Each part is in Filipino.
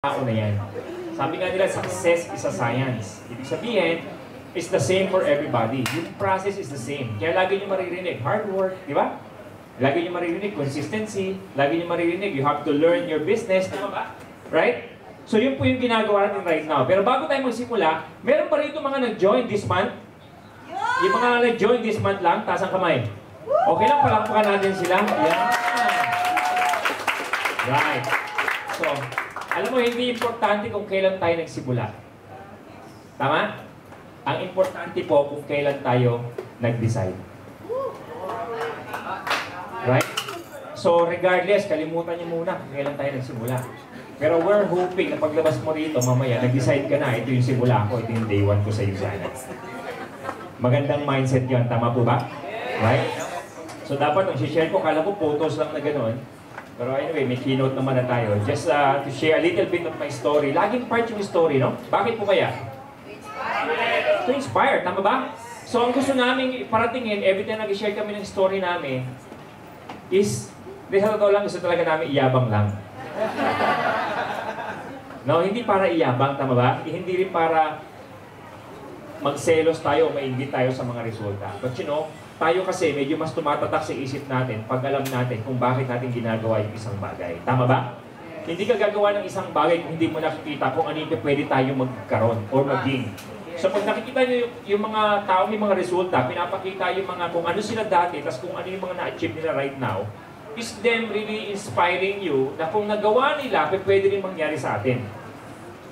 tao na yan. Sabi nga nila, success is a science. Ibig sabihin, it's the same for everybody. Yung process is the same. Kaya lagi nyo maririnig, hard work, di ba? Lagi nyo maririnig, consistency. Lagi nyo maririnig, you have to learn your business. Di ba? Right? So yun po yung ginagawa natin right now. Pero bago tayo magsimula, meron pa rito mga nag-join this month. Yung mga nag-join this month lang, taas ang kamay. Okay lang, palakpakan natin sila. Yan. Right. So, alam mo, hindi importante kung kailan tayo nagsimula. Tama? Ang importante po kung kailan tayo nag-decide. Right? So, regardless, kalimutan niyo muna kung kailan tayo nagsimula. Pero we're hoping na paglabas mo rito, mamaya, nag-decide ka na, ito yung simula ko, ito yung day one ko sa Usana. Magandang mindset yun. Tama po ba? Right? So, dapat, ang share ko, kala ko photos lang na gano'n. Pero anyway, may keynote naman na tayo. Just to share a little bit of my story. Laging part yung story, no? Bakit po kaya? To inspire, tama ba? So ang gusto namin paratingin, every time nag-share kami ng story namin, is, lang, gusto talaga namin iyabang lang. No, hindi para iyabang, tama ba? Hindi rin para magselos tayo o mainggit tayo sa mga resulta. But you know, tayo kasi medyo mas tumatatak sa isip natin pag alam natin kung bakit natin ginagawa yung isang bagay. Tama ba? Hindi ka gagawa ng isang bagay kung hindi mo nakikita kung ano yung pwede tayo magkaroon or maging. So pag nakikita nyo yung mga tao may mga resulta, pinapakita yung mga kung ano sila dati, tas kung ano yung mga na-achieve nila right now, is them really inspiring you na kung nagawa nila, pwede rin mangyari sa atin.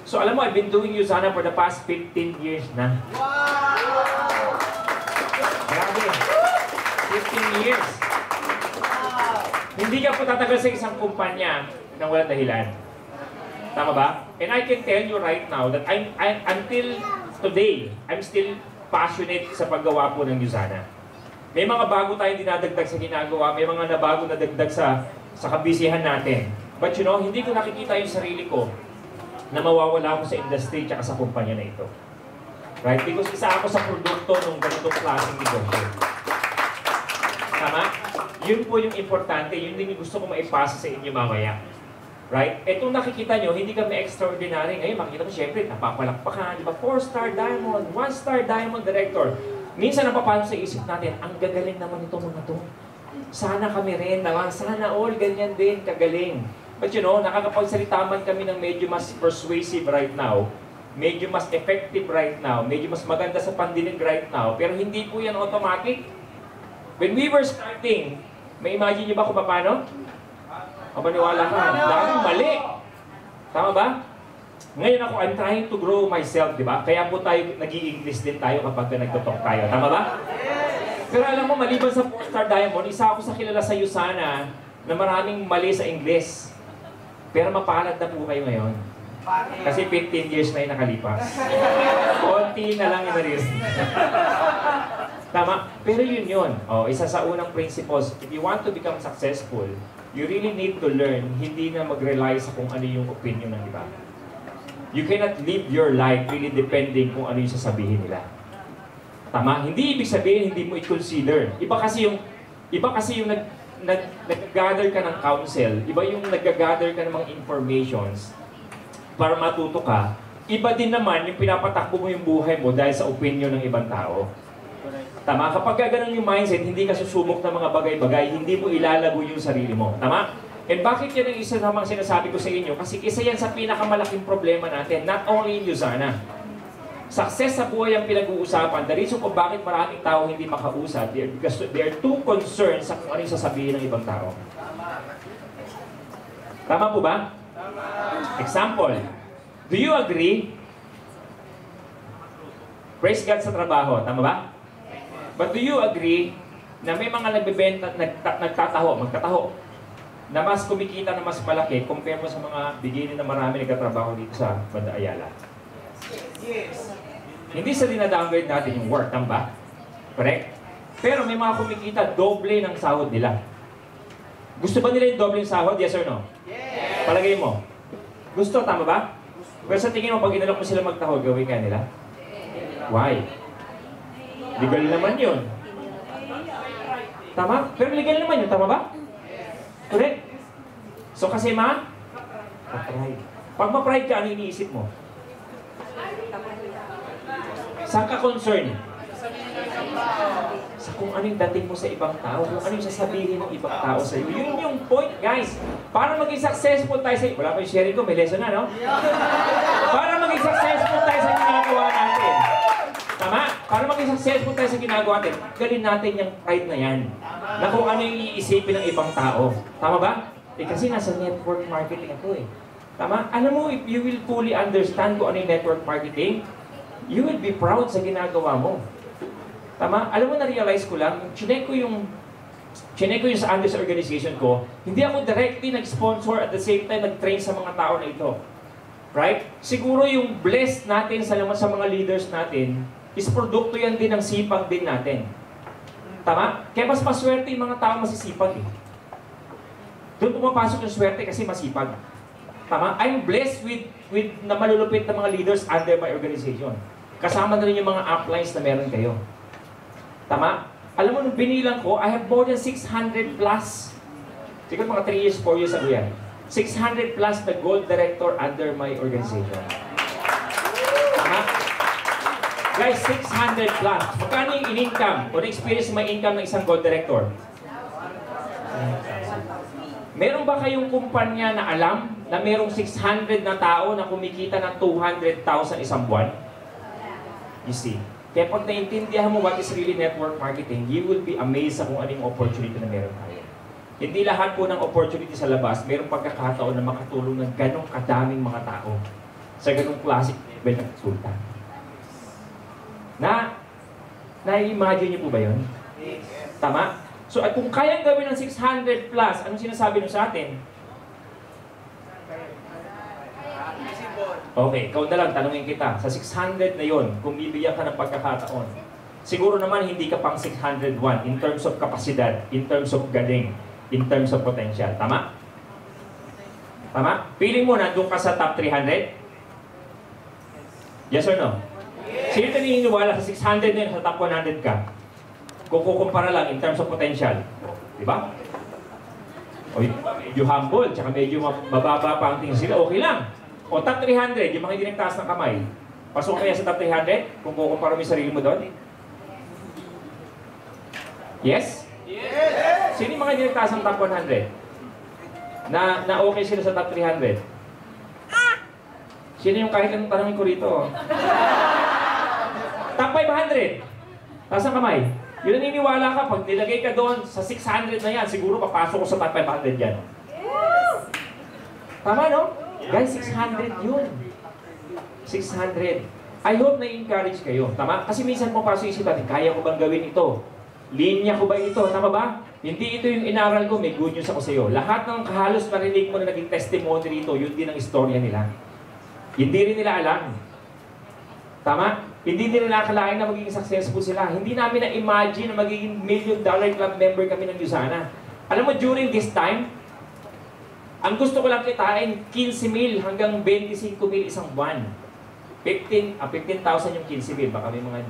So alam mo, I've been doing Usana for the past 15 years na. Wow! Grabe. 15 years. Hindi ka po tatagal sa isang kumpanya nang walang dahilan. Tama ba? And I can tell you right now that until today, I'm still passionate sa paggawa po ng Usana. May mga bago tayong dinadagdag sa ginagawa, may mga nabago na dagdag sa kabisihan natin. But you know, hindi ko nakikita yung sarili ko na mawawala ako sa industry at sa kumpanya na ito. Right? Because isa ako sa produkto ng ganitong klaseng negosyo. Tama? Yun po yung importante, yun din yung gusto ko maipasa sa inyo mamaya. Right? Itong nakikita nyo, hindi kami extraordinary. Ngayon, makikita mo, syempre, napapalakpakan, di ba? 4-star diamond, 1-star diamond director. Minsan napapasok sa isip natin, ang gagaling naman itong mga to. Sana kami rin naman, sana all ganyan din, kagaling. But you know, nakakapagsalita man kami ng medyo mas persuasive right now, medyo mas effective right now, medyo mas maganda sa pandinig right now, pero hindi po yan automatic. When we were starting, may imagine niyo ba kung paano? O maniwala ka, daming mali. Tama ba? Ngayon ako, I'm trying to grow myself, di ba? Kaya po tayo, nag-i-English din tayo kapag nagtutok tayo. Tama ba? Pero alam mo, maliban sa 4-star diamond, isa ako sa kilala sa Usana na maraming mali sa English. Pero mapalad na po kayo ngayon. Kasi 15 years na yung nakalipas. Konti na lang yung naririnig. Tama? Pero yun. O, isa sa unang principles, if you want to become successful, you really need to learn, hindi na mag-rely sa kung ano yung opinion ng iba. You cannot live your life really depending kung ano yung sasabihin nila. Tama? Hindi ibig sabihin, hindi mo i-consider. Iba kasi yung nag-gather ka ng counsel, iba yung nag-gather ka ng mga informations para matuto ka, iba din naman yung pinapatakbo mo yung buhay mo dahil sa opinion ng ibang tao. Tama? Kapag ganun yung mindset, hindi ka susubok ng mga bagay-bagay, hindi mo ilalago yung sarili mo. Tama? And bakit yan ang isa namang sinasabi ko sa inyo? Kasi isa yan sa pinakamalaking problema natin, not only in Usana. Success sa buhay ang pinag-uusapan. The reason kung bakit maraming tao hindi makausap, because they are too concerned sa kung ano yung sasabihin ng ibang tao. Tama po ba? Example, do you agree? Praise God sa trabaho, tama ba? But do you agree na may mga nagbebenta, magtataho, na mas kumikita na mas malaki compare mo sa mga biginin na marami nagtatrabaho dito sa Banda Ayala? Yes. Hindi sa dinadowngrade natin yung work, tama ba? Correct? Pero may mga kumikita, doble ng sahod nila. Gusto ba nila yung doble ng sahod? Yes or no? Yes! Palagay mo. Gusto, tama ba? Pero sa tingin mo, pag inalok mo sila magtaho, gawin ka nila? Why? Legal naman yun. Tama? Pero legal naman yun, tama ba? Correct? So kasi patry. Pag ma-pride ka, ano iniisip mo? Saan ka concern? Sa kung ano yung dating mo sa ibang tao, kung ano yung sasabihin ng ibang tao sa iyo. Yun yung point, guys. Para maging successful tayo sa... Wala pa yung sharing ko, may lesson na, no? Para maging successful tayo sa ginagawa natin. Tama? Para maging successful tayo sa ginagawa natin, galin natin yung pride na yan. Na kung ano yung iisipin ng ibang tao. Tama ba? Kasi nasa network marketing ako eh. Tama? Alam mo, if you will fully understand kung ano yung network marketing, you will be proud sa ginagawa mo. Tama? Alam mo, na-realize ko lang, chinek ko yung sa Andes organization ko, hindi ako directly nag-sponsor at the same time nag-train sa mga tao na ito. Right? Siguro yung blessed natin sa mga leaders natin is produkto yan din ng sipag din natin. Tama? Kaya mas maswerte yung mga tao masisipag eh. Doon pumapasok yung swerte kasi masipag. Tama? I'm blessed with na malulupit na mga leaders under my organization. Kasama na rin yung mga uplines na meron kayo. Tama? Alam mo, nung binilang ko, I have more than 600 plus. Siguro mga 3 years, 4 years ago yan. 600 plus na gold director under my organization. Tama? Guys, 600 plus. Magkano yung in-income o na-experience may income ng isang gold director? Meron ba kayong kumpanya na alam na merong 600 na tao na kumikita ng 200,000 isang buwan? You see? Kaya pag naintindihan mo what is really network marketing, you will be amazed sa kung anong opportunity na meron tayo. Hindi lahat po ng opportunity sa labas, merong pagkakataon na makatulong ng ganong kadaming mga tao sa ganong classic level ng resulta. Na-imagine niyo po ba yun? Tama? So, at kung kayang gawin ng 600 plus, anong sinasabi nyo sa atin? Okay, ikaw na lang, tanungin kita. Sa 600 na yon, kung bibigyan ka ng pagkakataon, siguro naman hindi ka pang 601 in terms of kapasidad, in terms of galing, in terms of potential. Tama? Tama? Feeling mo nandun ka sa top 300? Yes or no? Sino naniniwala sa 600 na yun, sa top 100 ka? Kung kukumpara lang in terms of potential. Diba? O medyo humble, tsaka medyo mababa pa ang tingin sila, okay lang. O top 300, yung mga hindi nagtaas ng kamay. Pasok kaya sa top 300 kung kukumpara mo yung sarili mo doon? Yes? Yes! Sino yung mga hindi nagtaas ng top 100? Na okay sila sa top 300? Sino yung kahit anong tanongin ko rito? Top 500? Taas ang kamay. Yun naniniwala ka, pag nilagay ka doon sa 600 na yan, siguro papasok ko sa top 500 yan. Tama, no? Guys, 600 yun. 600. I hope na-encourage kayo. Tama? Kasi minsan mo pasok isip natin, kaya ko bang gawin ito? Linya ko ba ito? Tama ba? Hindi ito yung inaral ko, may good news ako sa iyo. Lahat ng halos narinig mo na naging testimony rito, yun din ang istorya nila. Hindi rin nila alam. Tama? Hindi din nila akalain na magiging successful sila. Hindi namin na-imagine na magiging $1 million club member kami ng Yusana. Alam mo, during this time, ang gusto ko lang kitain, 15,000 hanggang 25,000 isang buwan. 15,000 yung 15,000. Baka may mga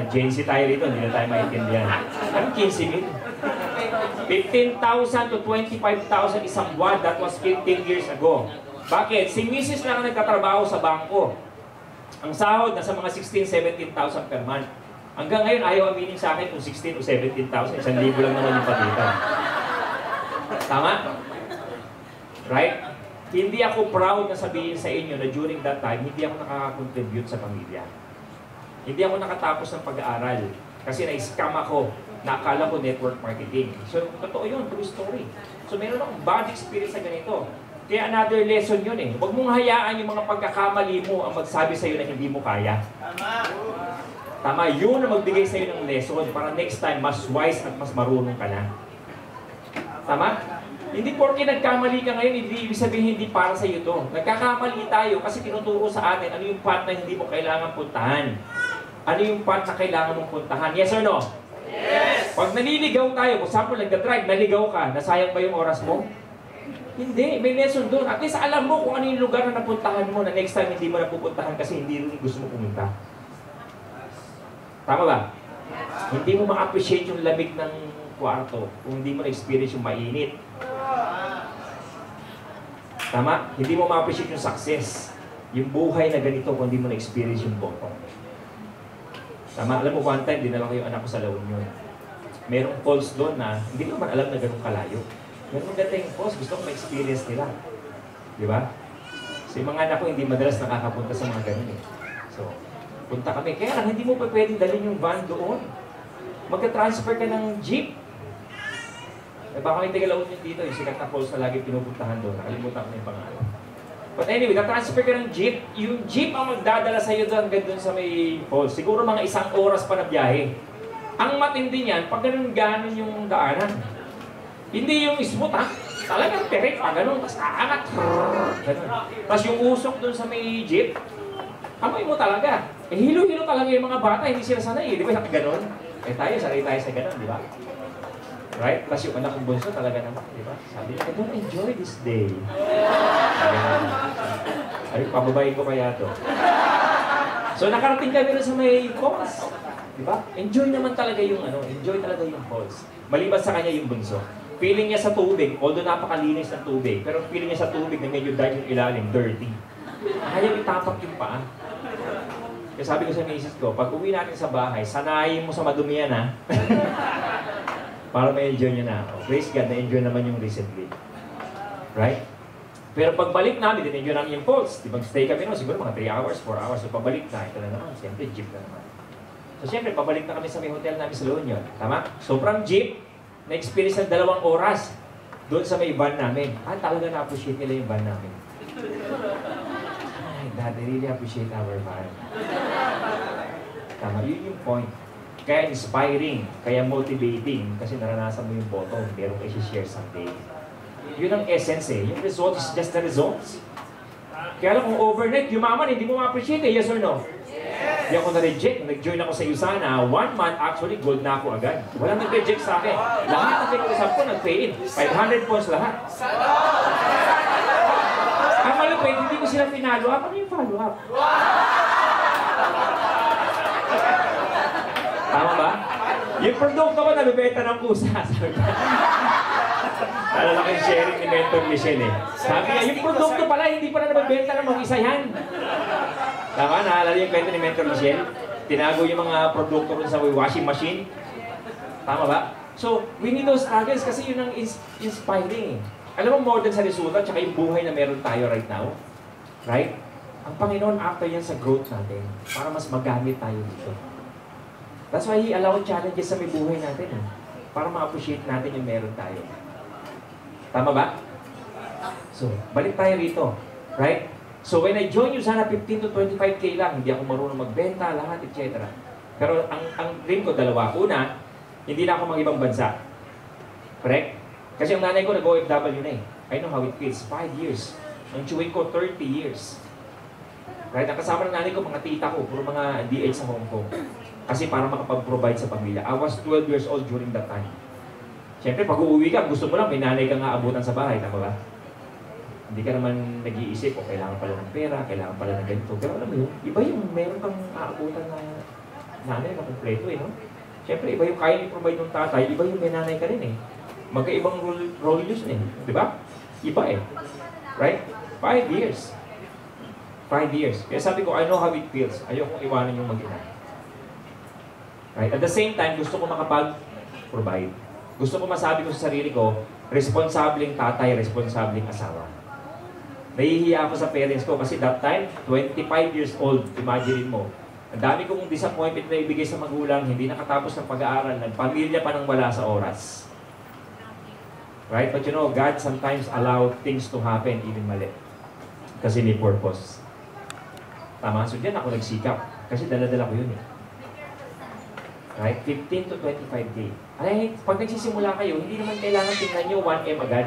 Gen Z tayo rito, hindi na tayo maintindihan. Anong 15,000? 15,000 to 25,000 isang buwan. That was 15 years ago. Bakit? Si Mrs. lang ang nagtatrabaho sa bangko. Ang sahod nasa mga 16,000, 17,000 per month. Hanggang ngayon, ayaw aminin sa akin kung 16,000 o 17,000. 1,000 lang naman yung pagitan. Tama? Right? Hindi ako proud na sabihin sa inyo na during that time, hindi ako nakaka-contribute sa pamilya. Hindi ako nakatapos ng pag-aaral. Kasi na-scam ako. Nakala ko network marketing. So, totoo yun. True story. So, meron akong bad experience sa ganito. Kaya another lesson yun eh. Huwag mong hayaan yung mga pagkakamali mo ang magsabi sa'yo na hindi mo kaya. Tama. Tama. Yun ang magbigay sa'yo ng lesson para next time, mas wise at mas marunong ka na. Tama? Hindi porke nagkamali ka ngayon, hindi ibig sabihin hindi para sa iyo to. Nagkakamali tayo kasi tinuturo sa atin ano yung path na hindi mo kailangan puntahan. Ano yung path na kailangan mong puntahan. Yes or no? Yes! Pag naliligaw tayo, kung example, nagda-drive, naligaw ka, nasayang ba yung oras mo? Hindi, may lesson doon. At least alam mo kung ano yung lugar na napuntahan mo na next time hindi mo napupuntahan kasi hindi rin gusto mo pumunta. Tama ba? Hindi mo ma-appreciate yung lamig ng kwarto kung hindi mo na-experience yung mainit. Tama? Hindi mo ma-appreciate yung success. Yung buhay na ganito kung hindi mo na-experience yung bottom. Tama? Alam mo, one time, dinala ko yung anak ko sa La Union. Merong falls doon na hindi ko naman alam na ganun kalayo. Merong maganda yung falls, gusto ko ma-experience nila. Di ba? So yung mga anak ko hindi madalas nakakapunta sa mga ganun eh. So, punta kami. Kaya lang, hindi mo pa pwedeng dalhin yung van doon. Magka-transfer ka ng jeep. Eh, baka may Tagalog yun dito, yung sikat na falls na lagi pinupuntahan doon. Nakalimutan ko na yung pangalan. But anyway, na-transfer ka ng jeep. Yung jeep ang magdadala sa'yo doon hanggang doon sa may falls. Siguro mga 1 oras pa na biyahe. Ang matindi niyan, pag ganun yung daanan. Hindi yung smooth ha. Talagang perek pa ganun. Tapos aangat. Ganun. Tapos yung usok doon sa may jeep, amoy mo talaga. Eh hilo-hilo talaga yung mga bata. Hindi sila sanay. Di ba? Ganun. Eh tayo, sanay tayo sa ganun. Di ba? Right? Tapos yung anak kong bunso talaga naman. Di ba? Sabi niya, I don't enjoy this day. Ay, pababayin ko kaya to. So nakarating kami rin sa may falls. Diba? Enjoy naman talaga yung enjoy talaga yung falls. Maliban sa kanya yung bunso. Feeling niya sa tubig, although napakalinis ng tubig, pero feeling niya sa tubig na medyo dark yung ilalim, dirty. Ayaw itapak yung paa. Kaya sabi ko sa misis ko, pag uwi natin sa bahay, sanayin mo sa madumi yan ha. Para ma-enjoy niya na. Oh, praise God, na-enjoy naman yung recently. Right? Pero pagbalik namin, din-enjoy namin yung falls. Di mag-stay kami no, siguro mga 3 hours, 4 hours. So pagbalik na, ito na naman, siyempre jeep na naman. So, siyempre, pabalik na kami sa may hotel namin sa La Union. Tama? Sobrang jeep, na-experience ng 2 oras doon sa may van namin. Talaga na-appreciate nila yung van namin. Ay, Dad, I really appreciate our van. Tama, yun yung point. Kaya inspiring, kaya motivating, kasi naranasan mo yung bottom, meron kayo i-share someday. Yun ang essence eh. Yung result is just the results. Kaya lang kung overnight, yumaman, hindi mo ma-appreciate eh, yes or no? Hindi ako na-reject. Nag-join ako sa USANA. 1 month, actually, gold na ako agad. Walang nag-reject sa akin. Lahat ng pinag-usap ko, nag-pay-in. 500 points lahat. Ang malupit, hindi ko sila pinalo-up. Ano yung follow-up? Tama ba? Yung produkto ko, nabibenta ng pusa. Alala ko yung sharing ni Mentor Michelle eh. Sabi niya, yung produkto pala, hindi pala nabibenta ng mag-isa yan. Tama, naalala yung kwento ni Mentor Michelle? Tinago yung mga produkto rin sa washing machine. Tama ba? So, we need those struggles kasi yun ang inspiring. Alam mo, more than sa resulta, tsaka yung buhay na meron tayo right now. Right? Ang Panginoon, after yan sa growth natin, para mas magamit tayo dito. That's why He allowed challenges sa may buhay natin. Para ma-appreciate natin yung meron tayo. Tama ba? So, balik tayo rito. Right? So when I joined you, sana 15 to 25K lang. Hindi ako marunong magbenta, lahat, etc. Pero ang dream ko, 2. Una, hindi na ako mag-ibang bansa. Correct? Kasi ang nanay ko nag-OFW na eh. I know how it feels. 5 years. Ang chewing ko, 30 years. Right? Ang kasama ng nanay ko, mga tita ko, puro mga DH sa Hong Kong. Kasi para makapag-provide sa pamilya. I was 12 years old during that time. Siyempre, pag uuwi ka, gusto mo lang, may nanay ka nga abutan sa bahay. Tama ba? Hindi ka naman nag-iisip o kailangan pala ng pera, kailangan pala ng ganito. Pero alam mo yun, iba yung meron kang aabutan na nanay na kompleto eh, no? Siyempre, iba yung kaya i-provide ng tatay, iba yung may nanay ka rin eh. Magkaibang role yun eh, di ba? Iba eh. Right? 5 years. 5 years. Kaya sabi ko, I know how it feels. Ayokong iwanan yung mag-ina. Right? At the same time, gusto ko makapag-provide. Gusto ko masabi ko sa sarili ko, responsableng tatay, responsableng asawa. Nahihiya ako sa parents ko kasi that time, 25 years old, imagine mo. Ang dami kong disappointment na ibigay sa magulang, hindi nakatapos ng pag-aaral, nagpamilya pa nang wala sa oras. Right? But you know, God sometimes allow things to happen even mali. Kasi may purpose. Tama? So dyan ako nagsikap. Kasi dala-dala ko yun eh. Right? 15 to 25 day. Ay, pag nagsisimula kayo, hindi naman kailangan tingnan nyo 1M agad.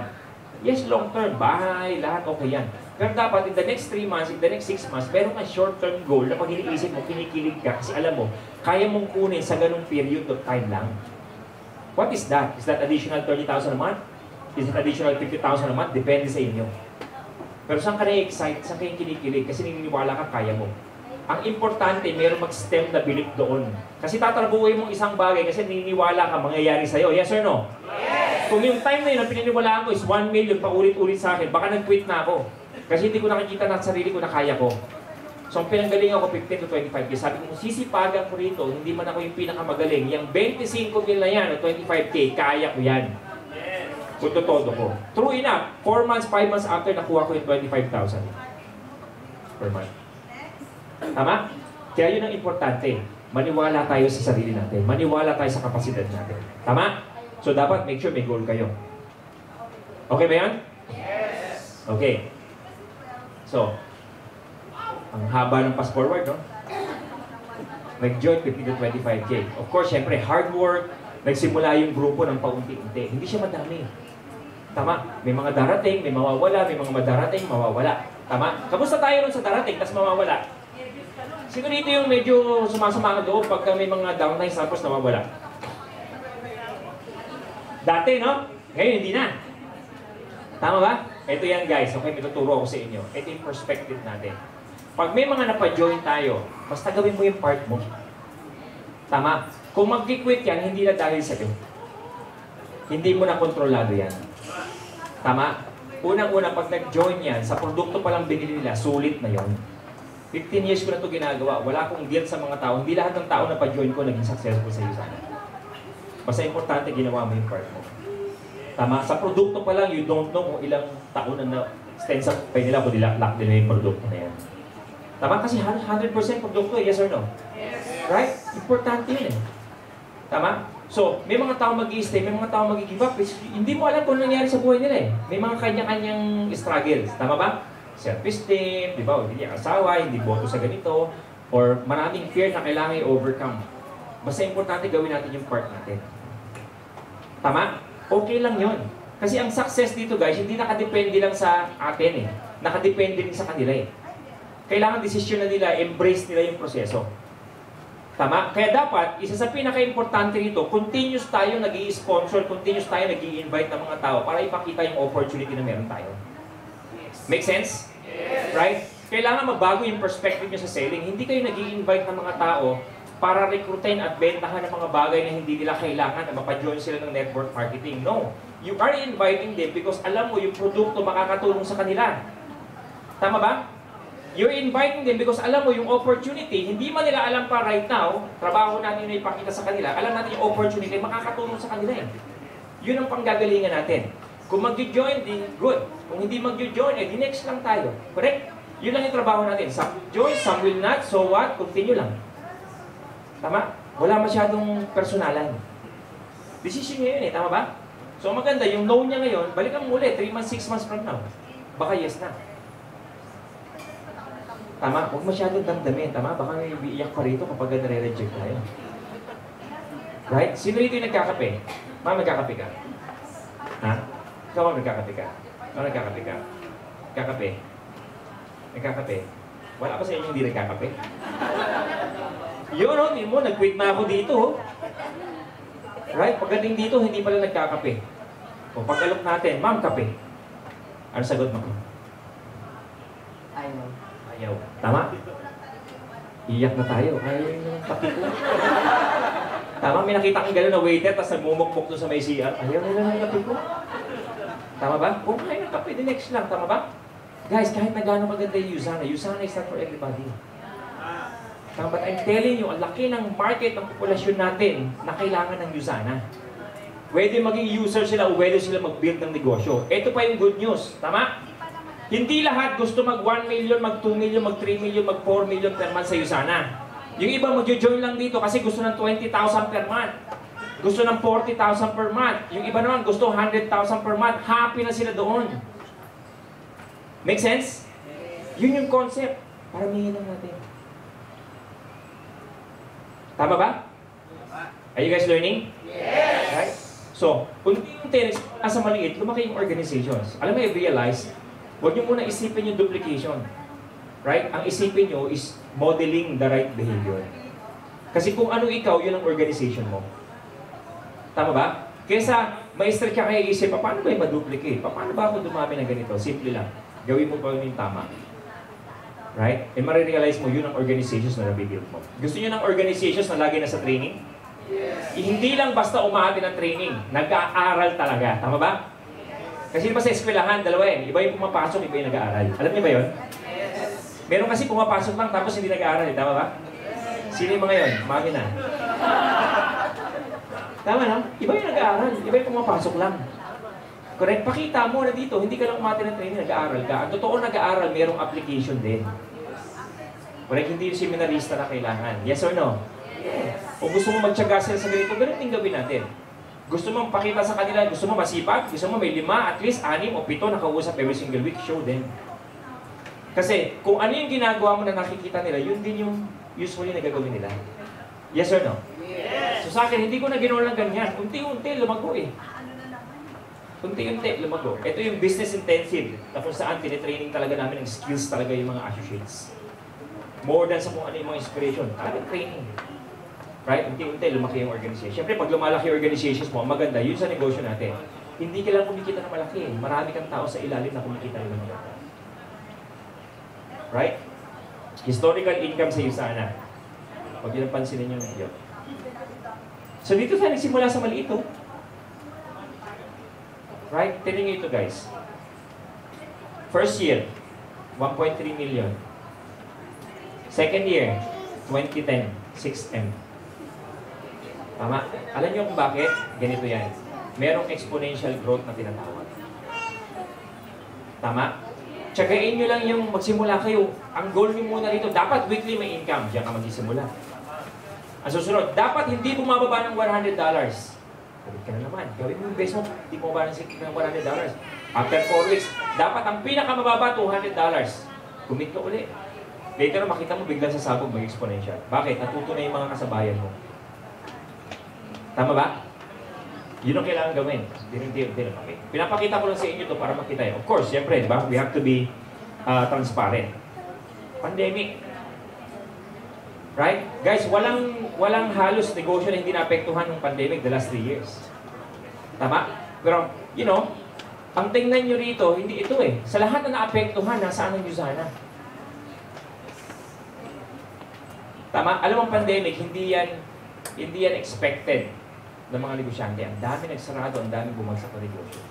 Yes, long term, bahay, lahat okay yan. Pero dapat in the next 3 months, in the next 6 months, meron kang short-term goal na pag iniisip mo, kinikilig ka kasi alam mo, kaya mong kunin sa ganung period of time lang. What is that? Is that additional 30,000 a month? Is that additional 50,000 a month? Depende sa inyo. Pero saan ka na-excite? Saan kayo kinikilig? Kasi naniniwala ka, kaya mo. Ang importante, meron mag-stem na belief doon. Kasi tatrabuhin mong isang bagay kasi naniniwala ka mangyayari sa'yo. Yes or no? Yes! Kung yung time na yun, ang pininiwalaan ko is 1 million paulit-ulit sa akin, baka nag-quit na ako. Kasi hindi ko nakikita na sarili ko na kaya ko. So, ang pinanggalingan ko 15 to 25K. Sabi ko, sisipagan ko rito, hindi man ako yung pinakamagaling. Yung 25 mil na yan, o 25K, kaya ko yan. Kung todo ko. True enough, 4 months, 5 months after, nakuha ko yung 25,000 per month. Tama? Kaya yun ang importante. Maniwala tayo sa sarili natin. Maniwala tayo sa kapasidad natin. Tama? So, dapat make sure may goal kayo. Okay ba yan? Yes! Okay. So, ang haba ng fast forward, no? Nag-join 15 to 25K. Of course, syempre, hard work. Nagsimula yung grupo ng paunti-unti. Hindi siya madami. Tama? May mga darating, may mawawala, may mga madarating, mawawala. Tama? Kamusta tayo nun sa darating, tas mawawala? Siguro ito yung medyo sumasama ka doon pagka may mga downtimes tapos nawawala. Dati, no? Ngayon, hindi na. Tama ba? Ito yan, guys. Okay, may tuturo ako sa inyo. Ito yung perspective natin. Pag may mga napa-join tayo, basta gawin mo yung part mo. Tama? Kung mag-quit yan, hindi na dahil sa'yo. Hindi mo na kontrolado yan. Tama? Unang-una, pag nag-join yan, sa produkto palang binili nila, sulit na yon. 15 years ko na ito ginagawa. Wala akong deal sa mga tao. Hindi lahat ng tao na pa-join ko naging successful sa USANA. Basta importante, ginawa mo yung part mo. Tama? Sa produkto pa lang, you don't know kung ilang taon na na-extend sa pay nila kung nilak nila yung produkto na yan. Tama? Kasi 100% produkto, yes or no? Yes. Right? Importante yun eh. Tama? So, may mga tao mag-i-stay, may mga tao mag-i-give up. Hindi mo alam kung ano nangyari sa buhay nila eh. May mga kanya-kanyang struggles. Tama ba? Self-esteem, di ba? Hindi niya asawa, hindi boto sa ganito, or maraming fear na kailangan i-overcome. Basta importante gawin natin yung part natin. Tama? Okay lang yon. Kasi ang success dito, guys, hindi nakadepende lang sa atin eh. Nakadepende din sa kanila eh. Kailangan desisyon na nila, embrace nila yung proseso. Tama? Kaya dapat, isa sa pinaka-importante rito, continuous tayo nag-i-sponsor, continuous tayo nag-i-invite ng mga tao para ipakita yung opportunity na meron tayo. Make sense? Yes. Right? Kailangan mabago yung perspective nyo sa selling. Hindi kayo nag-i-invite ng mga tao para rekrutin at bentahan ng mga bagay na hindi nila kailangan na mapajoin sila ng network marketing. No. You are inviting them because alam mo yung produkto makakatulong sa kanila. Tama ba? You're inviting them because alam mo yung opportunity, hindi man nila alam pa right now, trabaho natin na ipakita sa kanila, alam natin yung opportunity, makakatulong sa kanila eh. Yun ang panggagalingan natin. Kung mag-join, di good. Kung hindi mag-join, di next lang tayo. Correct? Yun lang yung trabaho natin. Some join, some will not, so what? Continue lang. Tama? Wala masyadong personalan. Decision niya yun eh, tama ba? So maganda, yung no niya ngayon, balikan mo ulit, 3 months, 6 months from now. Baka yes na. Tama? Huwag masyadong damdamin, tama? Baka may iiyak pa rito kapag nare-reject tayo. Right? Sino rito yung nagkakape? Ma'am, nagkakape ka? Ha? Ikaw ang nagkakape ka? Ikaw nagkakape ka? Nagkakape? Nagkakape? Wala pa sa inyo hindi nagkakape? Yun, hindi mo, nag-quit na ako dito. Right? Pagdating dito, hindi pala nagkakape. O pagkalok natin, ma'am, kape. Ano sagot mo? Ayaw. Ayaw. Tama? Iyak na tayo. Ayaw yung kape ko. Tama, may nakita kang gano'n na waiter, tapos nagmumukmuk doon sa may CR. Ayaw nila ng kape ko. Tama ba? Kung kaya ng kape, the next lang. Tama ba? Guys, kahit na gano'ng maganda yung USANA is not for everybody. Tama ba? I'm telling you, ang laki ng market ng populasyon natin na kailangan ng USANA. Pwede maging user sila o pwede sila mag-build ng negosyo. Ito pa yung good news. Tama? Hindi lahat gusto mag 1 million, mag 2 million, mag 3 million, mag 4 million per month sa USANA. Yung iba mag-join lang dito kasi gusto ng 20,000 per month. Gusto ng 40,000 per month. Yung iba naman gusto 100,000 per month. Happy na sila doon. Make sense? Yun yung concept. Paramihin lang natin. Tama ba? Are you guys learning? Yes! Right? So, unti-unti, as a maliit, lumaki yung organizations. Alam mo, I-realize, huwag nyo muna isipin yung duplication. Right? Ang isipin nyo is modeling the right behavior. Kasi kung ano ikaw, yun ang organization mo. Tama ba? Kesa ma-stretch ka kaya isip, paano ba yung ma-duplicate? Paano ba ako dumami na ganito? Simple lang. Gawin mo pa yung tama. Right? And marirealize mo, yun ang organizations na nabibuild mo. Gusto nyo ng organizations na lagi nasa training? Hindi lang basta umati ng training, nag-aaral talaga. Tama ba? Kasi ba sa eskwelahan, dalawa eh. Iba yung pumapasok, iba yung nag-aaral. Alam niyo ba yun? Meron kasi pumapasok lang tapos hindi nag-aaral eh. Tama ba? Sino yung mga yun? Mami na. Tama na? Iba yung nag-aaral. Iba yung pumapasok lang. Correct? Pakita mo na dito, hindi ka lang umati ng training, nag-aaral ka. Ang totoo nag-aaral, merong application din. Correct? Hindi yung seminarista na kailangan. Yes or no? O gusto mo magtyaga sila sa ganito, ganun din gawin natin. Gusto mo pakita sa kanila, gusto mo masipag, gusto mo may 5, at least 6 o 7 na kausap every single week, show them. Kasi kung ano yung ginagawa mo na nakikita nila, yun din yung usually na gagawin nila. Yes or no? Yes! So sa akin, hindi ko na ginawa lang ganyan. Unti-unti, lumago eh. Unti-unti, lumago. Ito yung business intensive, na kung saan tinitraining talaga namin ng skills talaga yung mga associates. More than sa kung ano yung mga inspiration, talagang training. Right? Unti-unti, lumaki yung organization. Siyempre, pag lumalaki yung organizations mo, maganda, yun sa negosyo natin. Hindi ka lang kumikita ng malaki. Marami kang tao sa ilalim na kumikita ng malaki. Right? Historical income sa USANA. Huwag yun ang pansinin nyo yun. So dito tayo nagsimula sa maliit ito. Right? Tinan nyo ito guys. First year, 1.3 million. Second year, 2010, 6M. Tama? Alam niyo kung bakit? Ganito yan. Merong exponential growth na tinatawag. Tama? Tsagain nyo lang yung magsimula kayo. Ang goal nyo muna rito, dapat weekly may income. Diyan ka magsisimula. Ang susunod, dapat hindi bumababa ng $100. Sabi ka na naman, gawin mo yung base mo, hindi bumababa ng $100. After 4 weeks, dapat ang pinakamababa, $200. Commit ka uli. Later, makita mo biglang sasabog mag-exponential. Bakit? Natuto na yung mga kasabayan mo. Tama ba? Yun ang kailangan gawin. Hindi. Pinapakita ko lang sa inyo to para makita yun. Of course, siyempre, diba? We have to be transparent. Pandemic. Right? Guys, walang halos negosyo na hindi naapektuhan ng pandemic the last 3 years. Tama? Pero, you know, ang tingnan nyo rito, hindi ito eh. Sa lahat na naapektuhan, nasaan ang USANA? Tama? Alam mo, ang pandemic, hindi yan expected ng mga negosyante. Ang dami nagsarado, ang dami bumagsak na negosyo.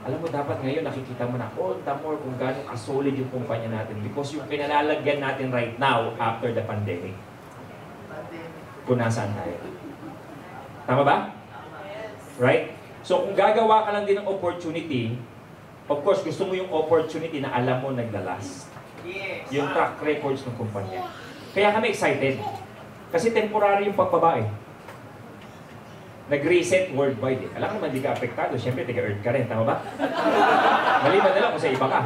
Alam mo, dapat ngayon nakikita mo na all the more kung gano'ng kasolid yung kumpanya natin because yung pinalalagyan natin right now after the pandemic. Kung nasaan tayo. Tama ba? Right? So kung gagawa ka lang din ng opportunity, of course, gusto mo yung opportunity na alam mo naglalas. Yung track records ng kumpanya. Kaya kami excited. Kasi temporary yung pagbabae. Nag-reset worldwide eh. Alam mo naman, di ka apektado. Siyempre, taga-Earth ka rin. Tama ba? Maliban na lang kung sa iba ka.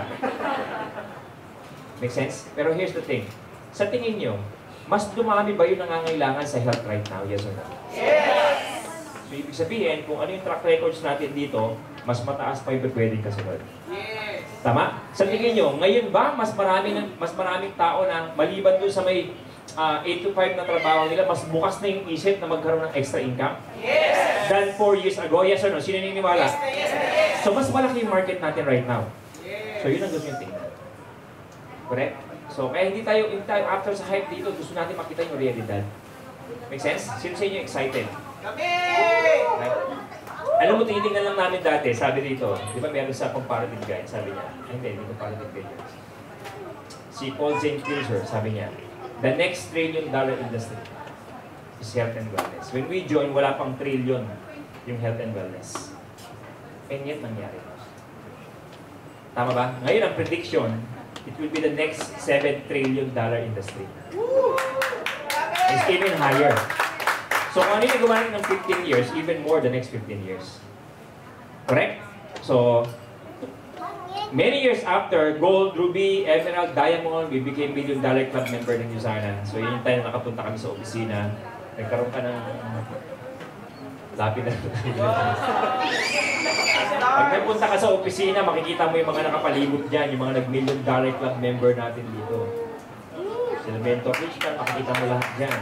Make sense? Pero here's the thing. Sa tingin nyo, mas dumami ba yung nangangailangan sa health right now? Yes or no? Yes! So, ibig sabihin, kung ano yung track records natin dito, mas mataas pa yung pwedeng kasunod. Yes! Tama? Sa tingin nyo, ngayon ba mas maraming tao na maliban dun sa may 8 to 5 na trabaho nila, mas bukas na yung isip na magkaroon ng extra income? Yes! Than 4 years ago? Yes or no? Sino naniniwala? Yes! So, mas malaki yung market natin right now. Yes! So, yun ang gusto yung tingnan. Correct? So, kaya hindi tayo after sa hype dito, gusto natin makita yung realidad. Make sense? Sino sa inyo excited? Kami! Right? Alam mo, tinitingnan lang namin dati, sabi dito, di ba meron sa comparative guide, sabi niya, hindi comparative guide. Si Paul St. Pilser, sabi niya, the next $1 trillion industry is health and wellness. When we join, wala pang trillion yung health and wellness. And yet, nangyari. Tama ba? Ngayon, ang prediction, it will be the next $7 trillion industry. It's even higher. So, kung ano yung gumawa ng 15 years, even more the next 15 years. Correct? So, many years after, Gold, Ruby, Emerald, Diamond, we became $1 million club member ng USANA. So, yun yung time na nakapunta kami sa opisina. Nagkaroon ka ng lapid na. Pag nagpunta ka sa opisina, makikita mo yung mga nakapalibot dyan, yung mga nag-$1 million club member natin dito. Sila Mentor Rich ka, makikita mo lahat dyan.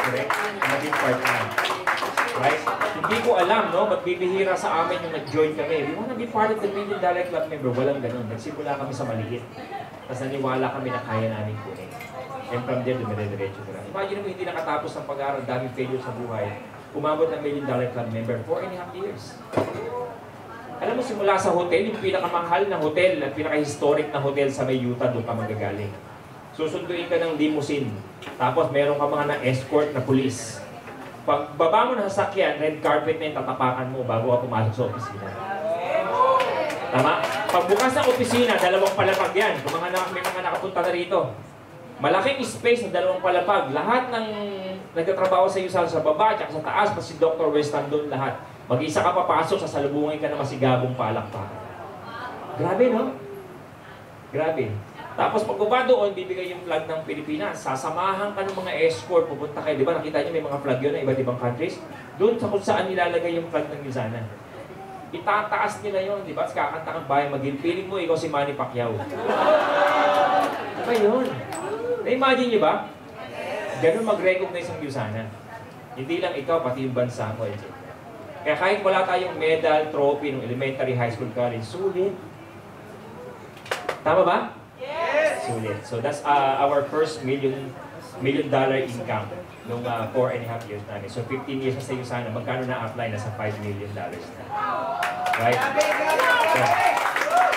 Correct? Naging part na. Right? Hindi ko alam, no? Ba't bibihira sa amin yung nag-join kami? We wanna be part of the $1 million club member. Walang ganun. Nagsimula kami sa maliit. Tapos naniwala kami na kaya namin kunin. And from there, dumire-diretso ka lang. Imagine mo, hindi nakatapos ng pag-aaral, daming failure sa buhay. Umabot ng $1 million club member, 4.5 years. Alam mo, simula sa hotel, yung pinakamahal na hotel at pinaka-historic na hotel sa may Utah, doon ka magagaling. Susunduin ka ng limousine. Tapos meron ka mga na-escort na police. Pag baba mo ng sasakyan, red carpet na yung tatapakan mo bago ka pumasok sa opisina. Tama? Pagbukas ng opisina, 2 palapag yan. Kung may mga nakapunta na rito. Malaking space na 2 palapag. Lahat ng nagtatrabaho sa iyo sa baba at sa taas, pa si Dr. West doon lahat. Mag-isa ka papasok, sasalubungin ka ng masigabong palakpakan. Grabe, no? Grabe. Tapos pag doon, bibigay yung flag ng Pilipinas. Sasamahan ka ng mga escort, pupunta kayo. Di ba nakita niyo may mga flag yun na iba't ibang countries? Doon sa kung saan nilalagay yung flag ng Luzana. Itataas nila yun, di ba? Kakanta kang bahay maging. Feeling mo, ikaw si Manny Pacquiao. Diba yun? Na-imagine niyo ba? Ganun mag-recognize ang Luzana. Hindi lang ikaw, pati yung bansa mo. Kaya kahit wala tayong medal, trophy, ng elementary, high school, college, sulit. Tama ba? Yes! Sulit. So that's our first $1 million income nung 4.5 years namin. So 15 years na sa iyo sana, magkano na-apply? Nasa $5 million na. Right? So,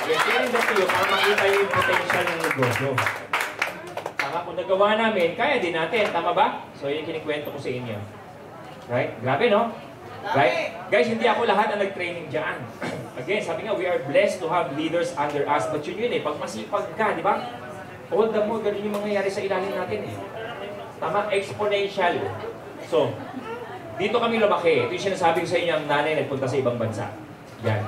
yung feeling that you, para makita yung potential ng negosyo. Tama, kung nagawa namin, kaya din natin. Tama ba? So yun kinikwento ko sa inyo. Right? Grabe, no? Right? Guys, hindi ako lahat ang nag-training dyan. Again, sabi nga, we are blessed to have leaders under us. But yun pag masipag ka, di ba? All the more, ganun yung mangyayari sa ilalim natin Tama? Exponential. So, dito kami lumaki. Ito yung sinasabi ko sa inyo, ang nanay nagpunta sa ibang bansa. Yan.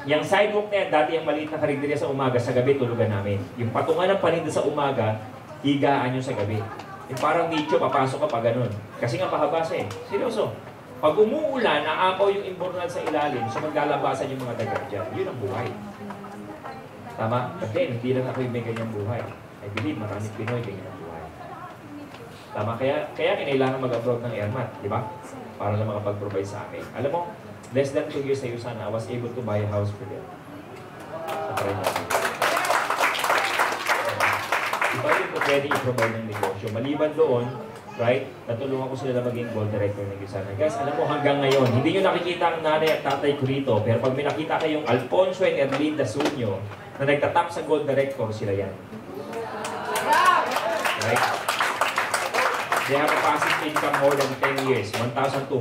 Yung sidewalk na yan, dati yung maliit na karinderya sa umaga, sa gabi tulugan namin. Yung patungan ng paninda sa umaga, higaan nyo sa gabi. Yung parang nicho, papasok ka pa ganun. Kasi nga pahabasa Seryoso. Pag umuulan, naapaw yung imbornal sa ilalim, so maglalabasan yung mga dagat dyan. Yun ang buhay. Tama? But then, hindi lang ako yung may ganyang buhay. I believe maraming Pinoy ganyan ang buhay. Tama? Kaya kinailangan mag-abroad ng airmat, di ba? Para lang makapag-provide sa amin. Alam mo, less than 2 years sa iyo sana, I was able to buy a house for them. Sa Paranaque. Iba yung pwede i-provide ng negosyo. Maliban doon, right? Natulungan ko sila na maging gold director ng Luzana. Guys, alam mo hanggang ngayon, hindi nyo nakikita ang nanay at tatay ko rito, pero pag may nakita kayong Alfonso and Erlinda Sunyo na nagtatap sa gold director, sila yan. Right? They have a passive income more than 10 years, $1,250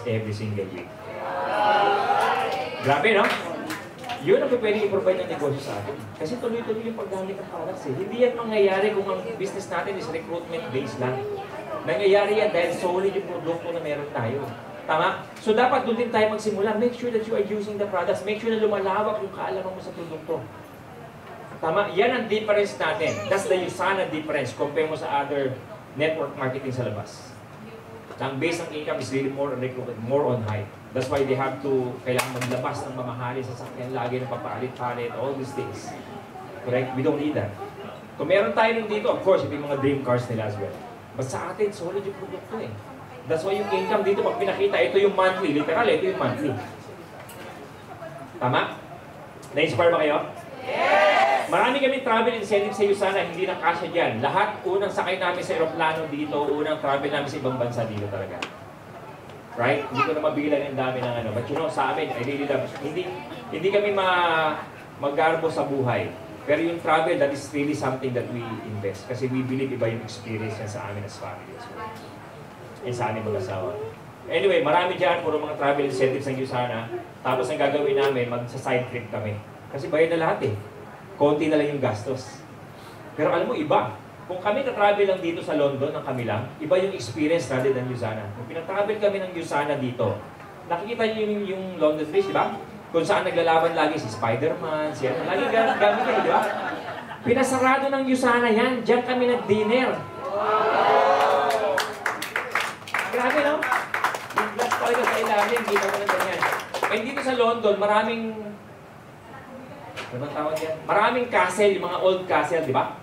every single week. Grabe, no? Yun ang pwede i-provide ng negosyo sa atin. Kasi tuloy-tuloy yung paggamit ng products Hindi yan mangyayari kung ang business natin is recruitment-based lang. Nangyayari yan dahil solid yung produkto na meron tayo. Tama? So dapat doon din tayo magsimula. Make sure that you are using the products. Make sure na lumalawak yung kaalaman mo sa produkto. Tama? Yan ang difference natin. That's the Luzana difference compare mo sa other network marketing sa labas. Ang base ng income is really more on recruitment, more on hype. That's why they have to, kailangan maglabas ng mamahali sa sakyan, lagi ng papalit-palit, all these things. Correct? We don't need that. Kung meron tayo nun dito, of course, yung mga dream cars nila as well. But sa atin, solid yung produkto That's why yung income dito, pag pinakita, ito yung monthly. Literal, ito yung monthly. Tama? Na-inspire ba kayo? Yes! Marami kami travel incentive sa Luzana, hindi na kasya dyan. Lahat, unang sakay namin sa aeroplano dito, unang travel namin sa ibang bansa dito talaga. Right? Hindi ko na mabilang ang dami ng But you know, sa amin, I really love, hindi kami maggarbo sa buhay. Pero yung travel, that is really something that we invest. Kasi we believe iba yung experience yan sa amin as family as well. And sa aming mag-asawa. Anyway, marami dyan, puro mga travel incentives ng Luzana. Tapos ang gagawin namin, magsa-side trip kami. Kasi bayad na lahat Konti na lang yung gastos. Pero alam mo, iba. Kung kami na-travel lang dito sa London, ng kami lang, iba yung experience rather than Luzana. Kung pinatravel kami ng Luzana dito, nakikita niyo yung London Bridge, di ba? Kung saan naglalaban lagi si Spider-Man, si ano, lagi gamit kayo, di ba? Pinasarado ng Luzana yan, diyan kami nag-dinner. Grabe, no? Yung glass talaga sa ilalim, hindi naman na ganyan. And dito sa London, maraming maraming castle, yung mga old castle, di ba?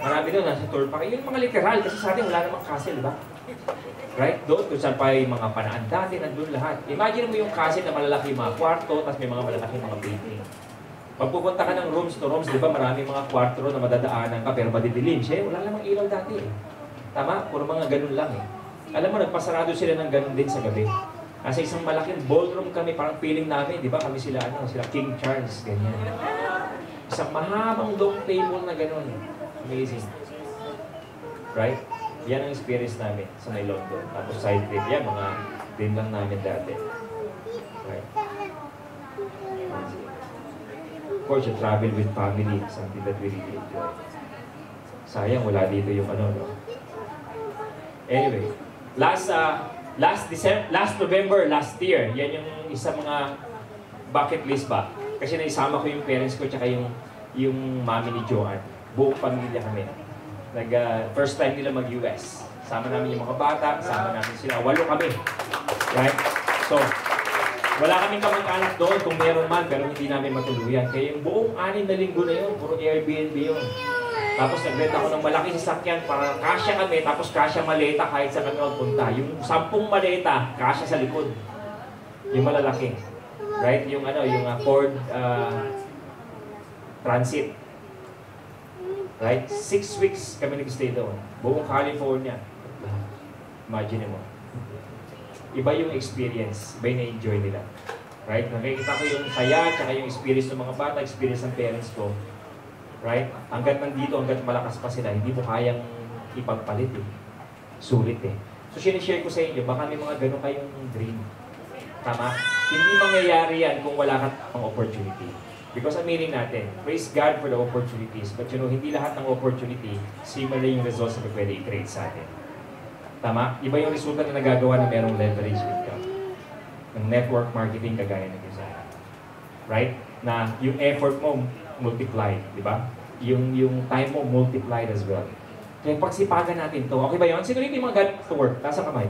Marami doon, nasa tour pa. Yung mga literal, kasi sa atin wala namang castle, di ba? Right? Doon, kung saan pa yung mga panaan dati, nandun lahat. Imagine mo yung castle na malalaki mga kwarto, tapos may mga malalaki mga painting. Pag pupunta ka ng rooms to rooms, di ba marami mga kwarto na madadaanan ka pero madidilim. Siya, wala namang ilaw dati eh. Tama? Puro mga ganun lang eh. Alam mo, nagpasarado sila ng ganun din sa gabi. Nasa isang malaking ballroom kami, parang feeling namin, di ba kami sila, sila King Charles, ganyan. Isang mahabang long table na ganun. Amazing. Right? Yan ang experience namin sa may London. Tapos side trip, yan, mga din lang namin dati. Right? Of course, you travel with family, something that we really enjoy. Sayang, wala dito yung no? Anyway, last November, last year, yan yung isa mga bucket list ba? Kasi naisama ko yung parents ko tsaka yung mami ni Joanne. Buong pamilya kami. First time nila mag-US. Sama namin yung mga bata, sama namin sila. 8 kami. Right? So, wala kaming kamag-anak doon kung meron man, pero hindi namin matuluyan. Kaya yung buong 6 na linggo na yun, puro Airbnb yun. Tapos nag-rent ako ng malaking sasakyan para kasya kami, tapos kasya maleta kahit sa kami magpunta. Yung 10 maleta, kasya sa likod. Yung malalaki. Right? Yung Ford Transit. Right? 6 weeks kami nag-stay doon. Buong California. Imagine mo. Iba yung experience, iba yung na-enjoy nila. Right? Nakikita ko yung saya, tsaka yung experience ng mga bata, experience ng parents ko. Right? Hanggat nandito, hanggat malakas pa sila, hindi mo kayang ipagpalit eh. Sulit eh. So, sinishare ko sa inyo, baka may mga ganun kayong dream. Tama? Hindi mangyayari yan kung wala ka ng opportunity. Because aminin natin, praise God for the opportunities, but hindi lahat ng opportunity, similar yung results na pwede i-create sa atin. Tama? Iba yung resulta na nagagawa na merong leverage income. Ng network marketing kagaya ng isa. Right? Na yung effort mo multiplied, di ba? Yung time mo multiplied as well. Kaya pagsipagan natin to. Okay ba yun? Sino rin yung mga galing to work? Taas ang kamay.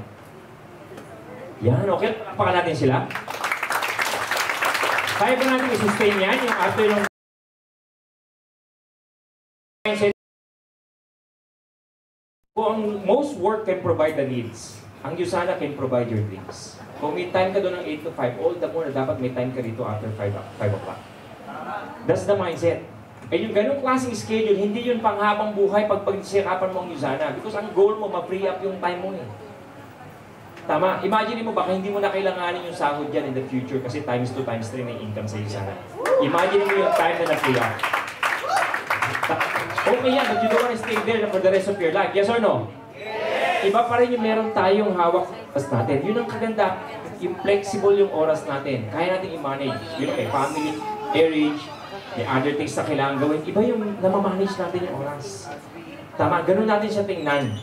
Yan, okay. Pakan natin sila. Kaya ba natin i-sustain yan? Yung after yung kung most work can provide the needs, ang Usana can provide your dreams. Kung may time ka doon ng 8 to 5, all the more na dapat may time ka dito after 5 o'clock. That's the mindset. Eh yung ganung klaseng schedule, hindi yun panghabang buhay pag pagsikapan mo ang Usana. Because ang goal mo, ma-free up yung time mo eh. Tama? Imagine mo, baka hindi mo na kailanganin yung sahod dyan in the future kasi times 2, times 3 na income sa Usana. Imagine mo yung time na na-free up. Okay yan, but you don't want to stay there for the rest of your life. Yes or no? Yes. Iba pa rin yung meron tayong hawak oras natin. Yun ang kaganda. Yung flexible yung oras natin. Kaya natin i-manage. Yun may family, marriage, may other things na kailangan gawin. Iba yung namamanage natin yung oras. Tama? Ganun natin siya tingnan.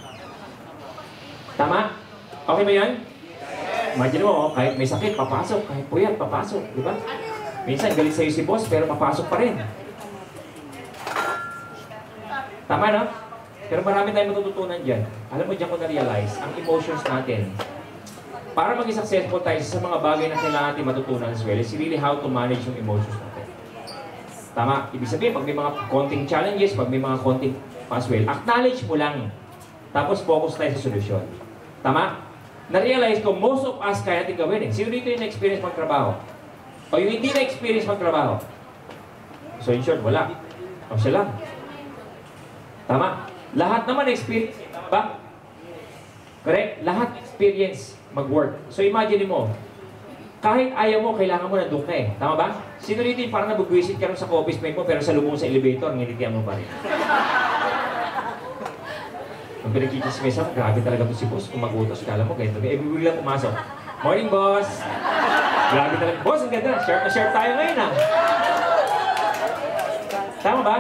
Tama? Okay ba yan? Imagine mo, kahit may sakit, papasok. Kahit puyat, papasok. Di ba? Minsan, galit sa'yo si boss, pero papasok pa rin. Tama na? Pero marami tayong matututunan dyan. Alam mo dyan ko na-realize, ang emotions natin, para maging successful tayo sa mga bagay na kailangan natin matutunan as well, is really how to manage yung emotions natin. Tama? Ibig sabihin, pag may mga konting challenges, pag may mga konting as well, acknowledge mo lang. Tapos focus tayo sa solusyon. Tama? Na-realize ko, most of us kaya natin gawin eh. Sino dito yung na-experience magtrabaho? O yung hindi na-experience magtrabaho? So in short, wala. O siya lang. Tama? Lahat naman experience, ba? Correct? Lahat experience mag-work. So imagine mo, kahit ayaw mo, kailangan mo na doon ka eh. Tama ba? Sino rito yung parang nabugwisit ka rin sa office mate mo pero sa lubong sa elevator, nginitiyan mo pa rin. Kung pinagkikismesa mo, grabe talaga po si boss. Kung mag-utos, kala mo, ganito. Eh, biglang pumasok. Morning, boss! Grabe talaga. Boss, ang ganda. Sharp na sharp tayo ngayon ah. Tama ba?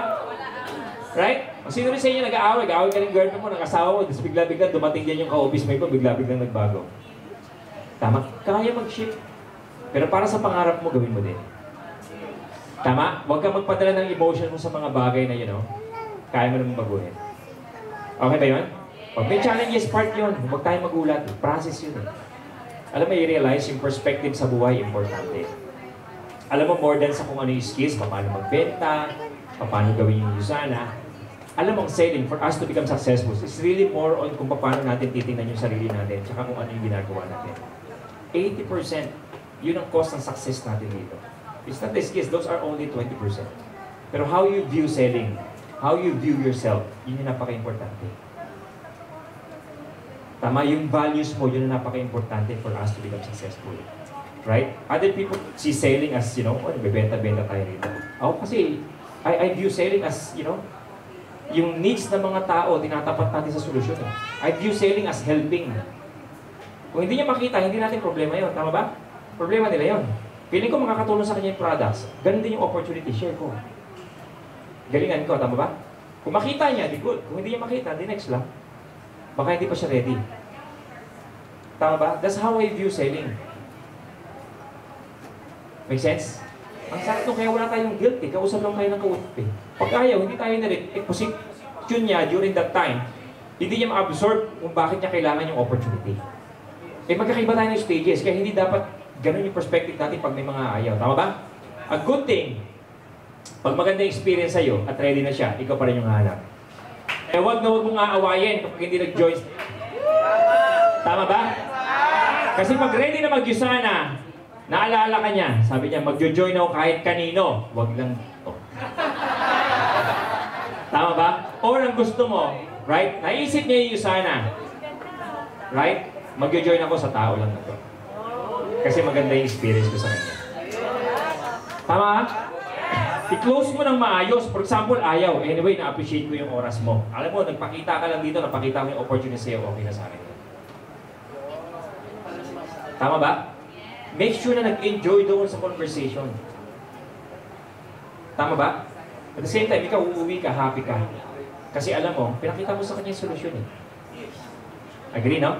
Right? Sino rin sa inyo nag-aaway? Nag-aaway ka ng girlfriend mo, nag-asawa mo, tapos bigla-bigla dumating dyan yung ka-office mate mo, bigla-biglang nagbago. Tama? Kaya mag-shift. Pero para sa pangarap mo, gawin mo din. Tama? Huwag kang magpadala ng emotion mo sa mga bagay na yun, no? Kaya mo naman baguhin. Okay ba yun? Pag may challenges, part yun. Huwag tayong magulat. Process yun eh. Alam mo, i-realize yung perspective sa buhay, importante. Alam mo, more than sa kung ano yung skills, paano magbenta, paano gawin yung Usana. Alam mo, selling, for us to become successful, is really more on kung paano natin titingnan yung sarili natin, tsaka kung ano yung ginagawa natin. 80%, yun ang cost ng success natin dito. It's not the skills, those are only 20%. Pero how you view selling, how you view yourself, yun yung napaka-importante. Tama, yung values mo, yun yung napaka-importante for us to become successful. Right? Other people see selling as, you know, oh, bebenta-benta tayo rito. Ako kasi, I view selling as, you know, yung needs ng mga tao, tinatapat natin sa solusyon. I view selling as helping. Kung hindi niya makita, hindi natin problema yon. Tama ba? Problema nila yon. Feeling ko makakatulong sa kanya yung products. Ganun din yung opportunity. Share ko. Galingan ko. Tama ba? Kung makita niya, di good. Kung hindi niya makita, di next lang. Baka hindi pa siya ready. Tama ba? That's how I view selling. Make sense? Ang sakto, kaya wala tayong guilt eh. Kausap lang tayo ng kausap eh. Pag ayaw, hindi tayo na-rin. Position niya during that time, hindi niya ma-absorb kung bakit niya kailangan yung opportunity. Eh magkakaiba tayo ng stages, kaya hindi dapat ganun yung perspective natin pag may mga ayaw. Tama ba? A good thing, pag maganda yung experience sa'yo at ready na siya, ikaw pa rin yung hahanap. Eh wag na wag mong aawayin kapag hindi nag-join. Tama ba? Kasi pag ready na mag-Yusana, naalala ka niya, sabi niya, mag-join ako kahit kanino. Wag lang to. Tama ba? Or ang gusto mo, right? Naisip niya yung Yusana. Right? Mag-join ako sa tao lang na to. Kasi maganda yung experience ko sa kanya. Tama? I-close mo ng maayos. For example, ayaw. Anyway, na-appreciate ko yung oras mo. Alam mo, nagpakita ka lang dito, napakita mo yung opportunity sa'yo, okay na sa akin. Tama ba? Make sure na nag-enjoy doon sa conversation. Tama ba? At the same time, ikaw uuwi ka, happy ka. Kasi alam mo, pinakita mo sa kanya yung solusyon eh. Agree, no?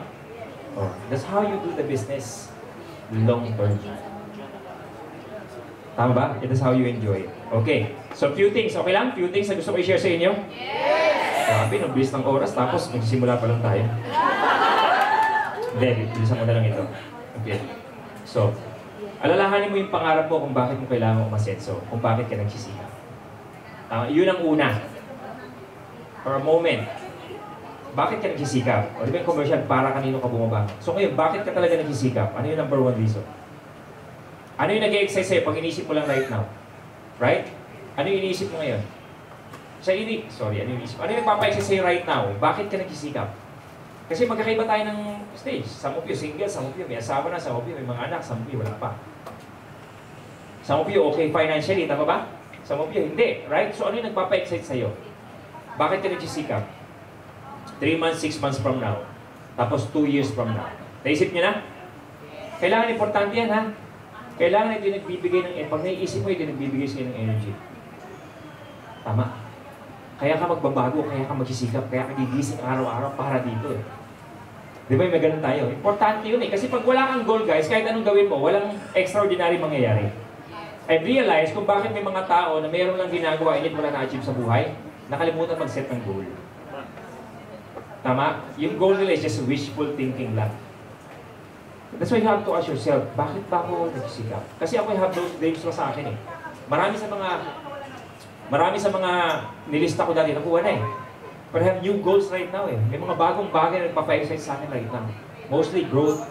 Oh, that's how you do the business long term. Tama ba? That's how you enjoy it. Okay. So, few things. Okay lang? Few things na gusto ko i-share sa inyo? Yes! Sabi, nung bilis ng oras, tapos magsisimula pa lang tayo. Hindi, bilisan mo na lang ito. Okay. So, alalahanin mo yung pangarap mo kung bakit mo kailangan umasenso, kung bakit ka nagsisikap. Yun ang una. For a moment, bakit ka nagsisikap? O di ba yung commercial, para kanino ka bumaba? So ngayon, bakit ka talaga nagsisikap? Ano yung number one reason? Ano yung nag-e-excite sa'yo pag inisip mo lang right now? Right? Ano yung iniisip mo ngayon? Ano yung iniisip? Ano yung nagpapa-excite sa'yo right now? Bakit ka nagsisikap? Kasi magkakaiba tayo ng stage. Some of you single, some of you may asawa na, some of you may mga anak, some of you wala pa. Some of you okay financially, tama ba? Some of you hindi, right? So ano yung nagpapa-excite sa'yo? Bakit ka nagsisikap? 3 months, 6 months from now. Tapos 2 years from now. Naisip niyo na? Kailangan importante yan, ha? Kailangan ito yung nagbibigay ng, pag naiisip mo, ito yung nagbibigay sa'yo ng energy. Tama. Kaya ka magbabago, kaya ka magsisikap, kaya ka gigising araw-araw para dito eh. Di ba may ganun tayo? Importante yun eh. Kasi pag wala kang goal, guys, kahit anong gawin mo, walang extraordinary mangyayari. I realize kung bakit may mga tao na mayroon lang ginagawa, init wala na-achieve sa buhay, nakalimutan mag-set ng goal. Tama? Yung goal nila is just wishful thinking lang. That's why you have to ask yourself, bakit ba ako nagsisikap? Kasi ako have those dreams sa akin eh. Marami sa mga nilista ko dati, nakuha na eh. But I have new goals right now eh. May mga bagong bagay na nagpapa-excite sa akin right now. Mostly growth.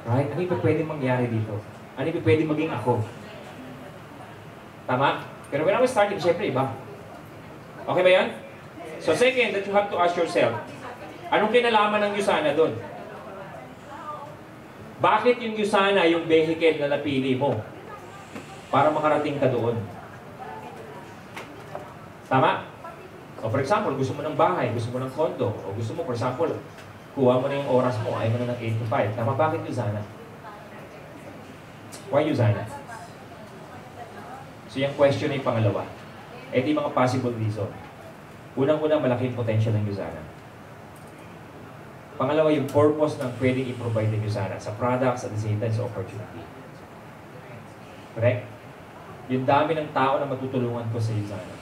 Right? Ano yung pwede mangyari dito? Ano yung pwede maging ako? Tama? Pero when I was starting, syempre iba. Okay ba yan? So second, that you have to ask yourself, anong kinalaman ng Yusana doon? Bakit yung Yusana yung vehicle na napili mo para makarating ka doon? Tama? O for example, gusto mo ng bahay, gusto mo ng condo, o gusto mo, for example, kuha mo na yung oras mo, ayaw mo na ng 8 to 5. Tama, bakit Yusana? Why Yusana? So yung question ay pangalawa. Ito yung mga possible reason. Unang-una, malaking potential ng Yusana. Pangalawa, yung purpose ng pwedeng i-provide ng Yusana sa products at the same time sa opportunity. Correct? Yung dami ng tao na matutulungan ko sa Yusana.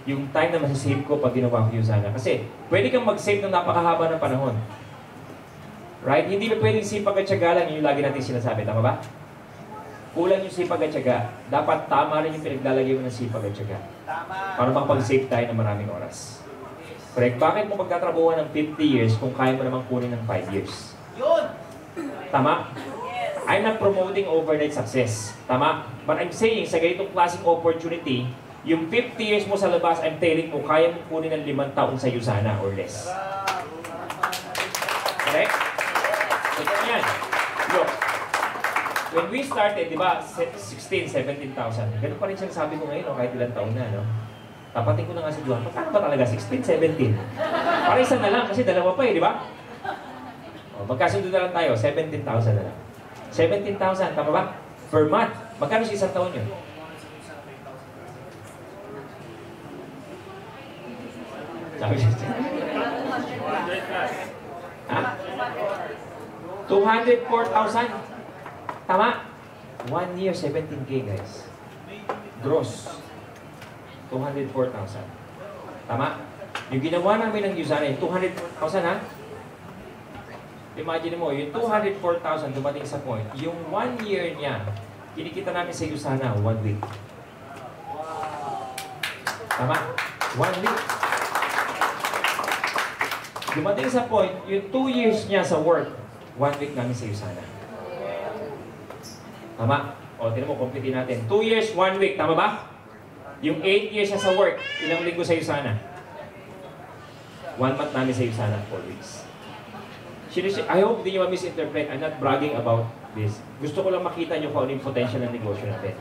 Yung time na masasave ko pag ginawa ko Yusana. Kasi pwede kang mag-save ng napakahaba ng panahon. Right? Hindi ba pwedeng sipag at tiyaga lang yung lagi natin sinasabi. Tama ba? Kulang yung sipag at tiyaga. Dapat tama rin yung pinaglalagay mo ng sipag at tiyaga. Para makapag-save tayo ng maraming oras. Correct? Bakit mo magtatrabuhan ng 50 years kung kaya mo namang kunin ng 5 years? Yun! Tama? I'm not promoting overnight success. Tama? But I'm saying, sa ganitong klaseng opportunity, Yung 50 years mo sa labas, I'm telling mo, kaya mo kunin ng 5 taon sa Usana or less. Correct? Ito yan. Look, when we started, di ba, 16, 17,000. Ganun pa rin siyang sabi ko ngayon, no? Kahit ilang taon na, no? Tapatin ko na nga si Juan, magkano ba talaga? 16, 17? Para isa na lang, kasi dalawa pa eh, di ba? O, magkasundo na lang tayo, 17,000 na lang. 17,000, tama ba? Per month. Magkano sa isang taon yun? Sabi siya. Ha? 204,000. Tama? 1 year, 17K guys. Gross. 204,000. Tama? Yung ginawa namin ng Usana, yung 200,000 ha? Imagine mo, yung 204,000 dumating sa point, yung 1 year niya, kinikita namin sa Usana, 1 week. Tama? 1 week. Dumating sa point, yung 2 years niya sa work, 1 week namin sa Usana. Tama? O, tinan mo, complete natin. 2 years, 1 week. Tama ba? Yung 8 years niya sa work, ilang linggo sa Usana? 1 month namin sa Usana, 4 weeks. I hope hindi nyo ma-misinterpret. I'm not bragging about this. Gusto ko lang makita nyo kung ano yung potential ng negosyo natin.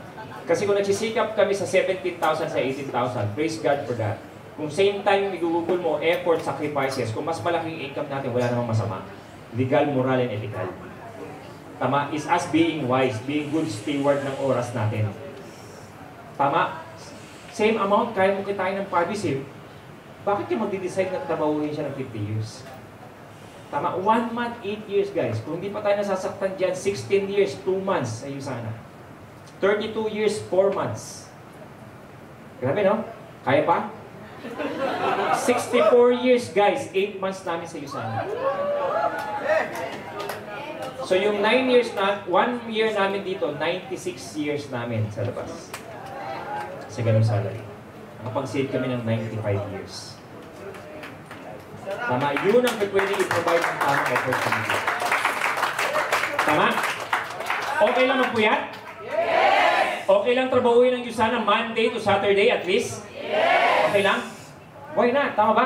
Kasi kung nagsisikap kami sa 17,000 sa 18,000, praise God for that. Kung same time yung igugugol mo, effort, sacrifices, kung mas malaking income natin, wala namang masama. Legal, moral, and ethical. Tama? Is us being wise, being good steward ng oras natin. Tama? Same amount, kaya mo kitain ng parvisim, bakit ka magdi-decide na trabahuhin siya ng 50 years? Tama? 1 month, 8 years, guys. Kung hindi pa tayo nasasaktan dyan, 16 years, 2 months sa Usana. 32 years, 4 months. Grabe, no? Kaya pa? 64 years, guys, 8 months namin sa Usana. So yung 9 years na, 1 year namin dito, 96 years namin sa labas. Sa ganung salary. Nakapag-save kami ng 95 years. Tama, yun ang pwede i-provide ng tamang opportunity. Tama? Okay lang magpuyat? Yes! Okay lang trabahuin ng Usana Monday to Saturday at least? Yes! Okay lang? Why not? Tama ba?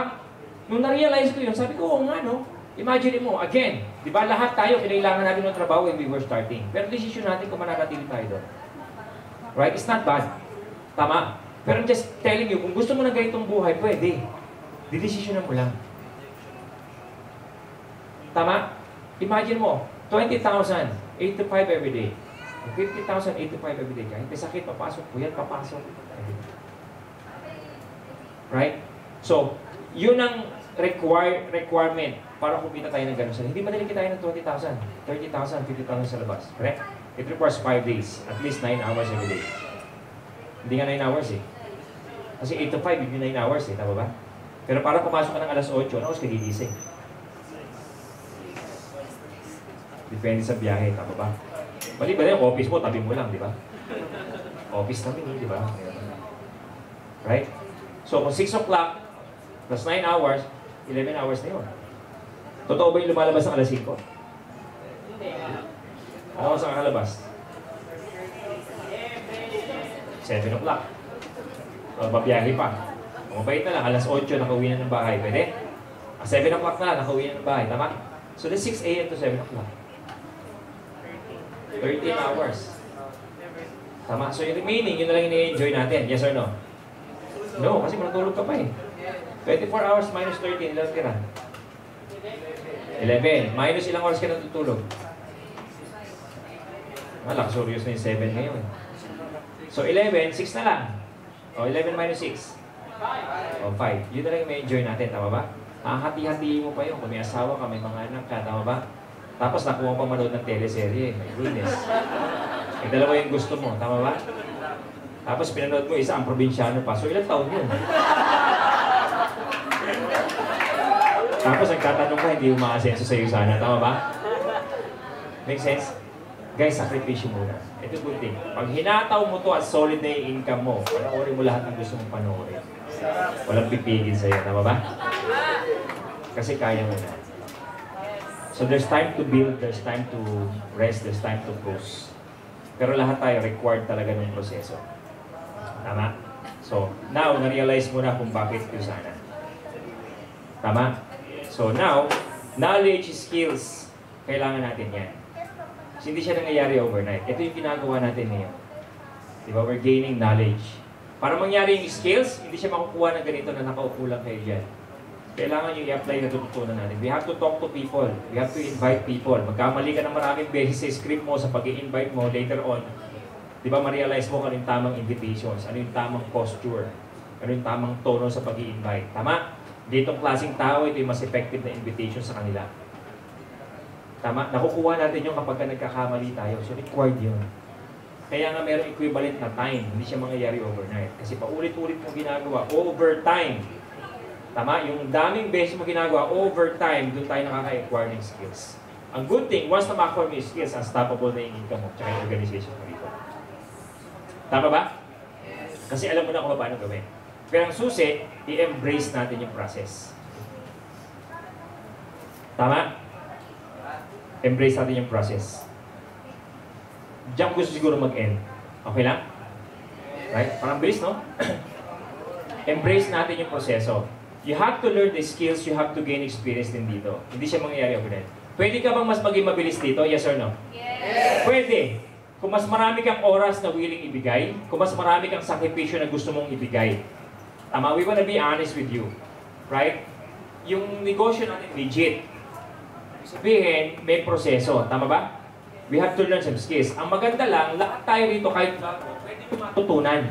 Nung na-realize ko yun, sabi ko, oo nga no. Imagine mo, again, di ba lahat tayo, kailangan natin ng trabaho when we were starting. Pero decision natin kung mananatili tayo doon. Right? It's not bad. Tama? Pero I'm just telling you, kung gusto mo na ganitong buhay, pwede. Didesisyonan mo lang. Tama? Imagine mo, 20,000, 8 to 5 every day. 50,000, 8 to 5 every day. Kahit may sakit, papasok. Kuya, papasok. Right? So, yun ang requirement para kumita tayo ng ganun. Hindi madali kita ng 20,000, 30,000, 50,000 sa labas. Correct? It requires 5 days. At least 9 hours every day. Hindi nga 9 hours eh. Kasi 8 to 5, yun 9 hours eh. Tama ba? Pero para pumasok ka ng alas 8, ano oras ka gigising? Depende sa biyahe, tama ba? Mali ba yung office mo, tabi mo lang, di ba? Office namin, di ba? Right? So, kung 6 o'clock, plus 9 hours, 11 hours na yun. Totoo ba yung lumalabas ng alas 5? Ano oras ang kalabas? 7 o'clock. O, babiyahe pa. Kung mabait na lang, alas 8, nakauwi na ng bahay. Pwede? 7 o'clock na, nakauwi na ng bahay. Tama? So, that's 6 a.m. to 7 o'clock. 13 hours. Tama? So, yung remaining, yun na lang ini-enjoy natin. Yes or no? No, kasi matulog ka pa eh. 24 hours minus 13, ilang tira? 11. Minus ilang oras ka natutulog? Luxurious na yung 7 ngayon. So, 11, 6 na lang. O, 11 minus 6. O, 5. Yun na lang yung may-enjoy natin. Tama ba? Hati-hatiin mo pa yun. Kung may asawa ka, may mga anak ka. Tama ba? Tapos nakuha mo pa manood ng teleserye. My goodness. May dalawa yung gusto mo. Tama ba? Tapos pinanood mo isa ang probinsyano pa. So ilang taon yun? Tapos nagtatanong ka, hindi umaasenso sa iyo sana. Tama ba? Make sense? Guys, sakripisyo muna. Ito good thing. Pag hinataw mo to at solid na yung income mo, panoorin mo lahat ng gusto mong panoorin. Walang pipigil sa'yo. Tama ba? Kasi kaya mo na. So there's time to build, there's time to rest, there's time to close. Pero lahat tayo required talaga ng proseso. Tama? So, now, na-realize mo na kung bakit Usana. Tama? So, now, knowledge, skills, kailangan natin yan. So, hindi siya nangyayari overnight. Ito yung ginagawa natin ngayon. Diba? We're gaining knowledge. Para mangyari yung skills, hindi siya makukuha ng ganito na nakaupo lang kayo dyan. Kailangan yung i-apply na tututunan natin. We have to talk to people. We have to invite people. Magkamali ka ng maraming beses sa script mo, sa pag-i-invite mo later on. Di ba, ma-realize mo kung ano yung tamang invitations, ano yung tamang posture, ano yung tamang tono sa pag-i-invite. Tama? Ditong klaseng tao, ito yung mas effective na invitation sa kanila. Tama? Nakukuha natin yung kapag nagkakamali tayo. So, required yun. Kaya nga mayroong equivalent na time. Hindi siya mangyayari overnight. Kasi paulit-ulit mo ginagawa, overtime. Tama? Yung daming beses mo ginagawa, overtime, doon tayo nakaka-acquire ng skills. Ang good thing, once na ma-acquire mo yung skills, unstoppable na yung income mo, tsaka yung organization mo dito. Tama ba? Kasi alam mo na kung paano gawin. Pero ang susi, i-embrace natin yung process. Tama? Embrace natin yung process. Diyan gusto siguro mag-end. Okay lang? Right? Parang bilis, no? Embrace natin yung proseso. You have to learn the skills, you have to gain experience din dito. Hindi siya mangyayari overnight. Pwede ka bang mas maging mabilis dito? Yes or no? Yes! Pwede. Kung mas marami kang oras na willing ibigay, kung mas marami kang sakripisyo na gusto mong ibigay. Tama, we wanna be honest with you. Right? Yung negosyo natin legit. Sabihin, may proseso. Tama ba? We have to learn some skills. Ang maganda lang, lahat tayo rito kahit bago, pwede mo matutunan.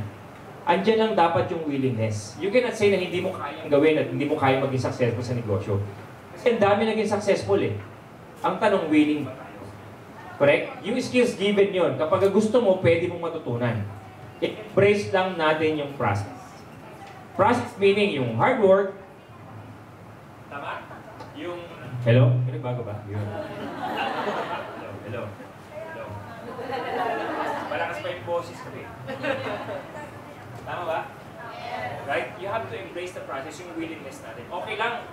Andiyan lang dapat yung willingness. You cannot say na hindi mo kayang gawin at hindi mo kayang maging successful sa negosyo. Kasi ang dami naging successful eh. Ang tanong, willing ba tayo? Correct? Yung skills given yon. Kapag gusto mo, pwede mong matutunan. Embrace lang natin yung process. Process meaning yung hard work. Tama? Yung... Hello? Ano bago ba? Yun. Hello. Hello. Malakas pa yung boses ko eh. Tama ba? Right? You have to embrace the process, yung willingness natin. Okay lang.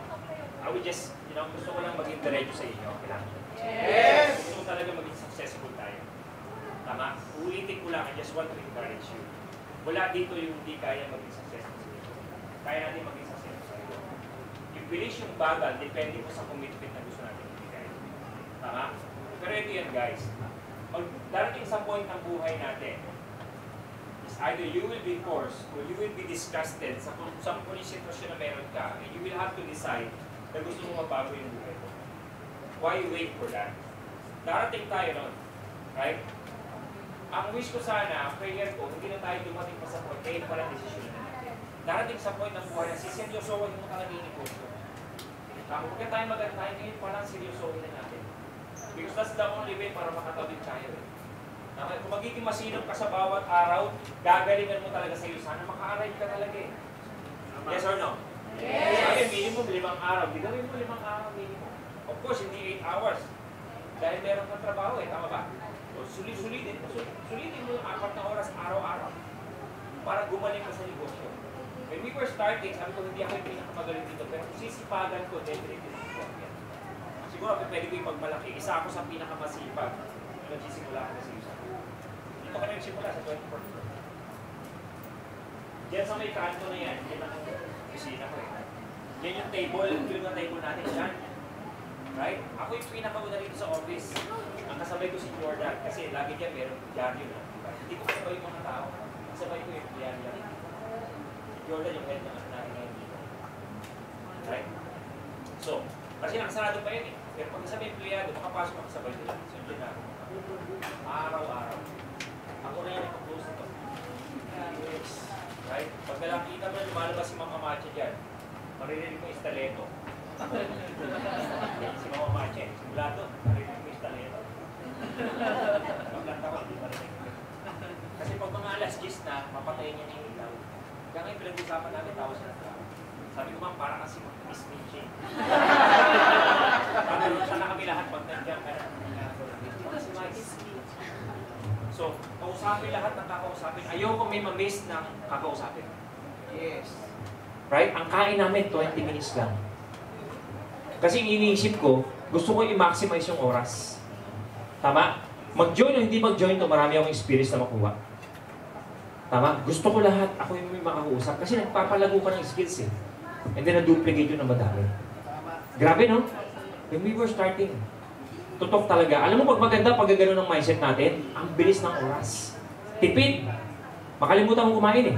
I would just, gusto ko lang maging diretso sa inyo. Okay lang. Yes! Gusto ko talaga maging successful tayo. Tama? Ulitin ko lang, I just want to encourage you. Wala dito yung hindi kaya maging successful sa inyo. Kaya natin maging successful sa inyo. Yung bilis yung bagal, depende po sa commitment na gusto natin ibigay. Tama? Pero ito yan guys. Darating sa point ng buhay natin, either you will be forced or you will be disgusted sa kung sitwasyon na meron ka, and you will have to decide na gusto mo mabago yung buhay mo. Why wait for that? Darating tayo nun. Right? Ang wish ko sana, prayer ko, hindi na tayo dumating pa sa point, kayo palang desisyon na natin. Darating sa point ng buhay na siseryosohin mo talaga yung negosyo. Huwag ka tayo magantay, ngayon palang seryosohin na natin. Because that's the only way para makatawid tayo. Kung magiging masinop ka sa bawat araw, gagalingan mo talaga sa iyo. Sana maka-arrive ka talaga eh. Yes or no? Yes! Sabi, minimum 5 araw. Di gawin mo 5 araw minimum. Of course, hindi 8 hours. Dahil meron kang trabaho eh. Tama ba? So, sulitin mo yung 4 na oras araw-araw para gumaling ka sa negosyo. When we were starting, sabi ko, hindi ako yung pinakamagaling dito. Pero kung sisipagan ko, definitely yan. Siguro, pwede ko yung pagmalaki. Isa ako sa pinakamasipag. Nagsisimula ako sa iyo. Dito ka nagsimula sa 24th floor. Diyan sa may kanto na yan, yan ang kusina ko eh. Yan yung table, yung table natin dyan. Right? Ako yung pinakauna rito sa office. Ang kasabay ko si Jordan, kasi lagi dyan meron diaryo na. Hindi ko kasabay yung mga tao. Kasabay ko yung diaryo. Si Jordan yung head ng natin ngayon dito. Right? So, kasi nakasarado pa yun eh. Pero pag isa may empleyado, makapasok ako kasabay nila. So, yun na ako. Araw-araw. Ako na yan ang close nito. Right? Pag nakita mo na lumalabas si Mama Mache dyan, maririnig mo yung staleto. Si Mama Mache, simulado, maririnig mo yung staleto. Pagkanta ko, hindi marinig. Kasi pag mga alas 10 na, mapatayin niya yung ilaw. Kaya ngayon pinag-usapan namin, tawa siya na. Sabi ko ma'am, para kasi Miss Michi. Sana kami lahat pag nandiyan ka na. So, kausapin lahat ng kakausapin. Ayoko may ma-miss ng kakausapin. Yes. Right? Ang kain namin, 20 minutes lang. Kasi iniisip ko, gusto ko i-maximize yung oras. Tama? Mag-join o hindi mag-join to, marami akong experience na makuha. Tama? Gusto ko lahat, ako yung may makausap. Kasi nagpapalago ka ng skills eh. And then na-duplicate yun ng madami. Grabe, no? When we were starting, tutok talaga. Alam mo, pag maganda, pag gano'n ng mindset natin, ang bilis ng oras. Tipid. Makalimutan mo kumain eh.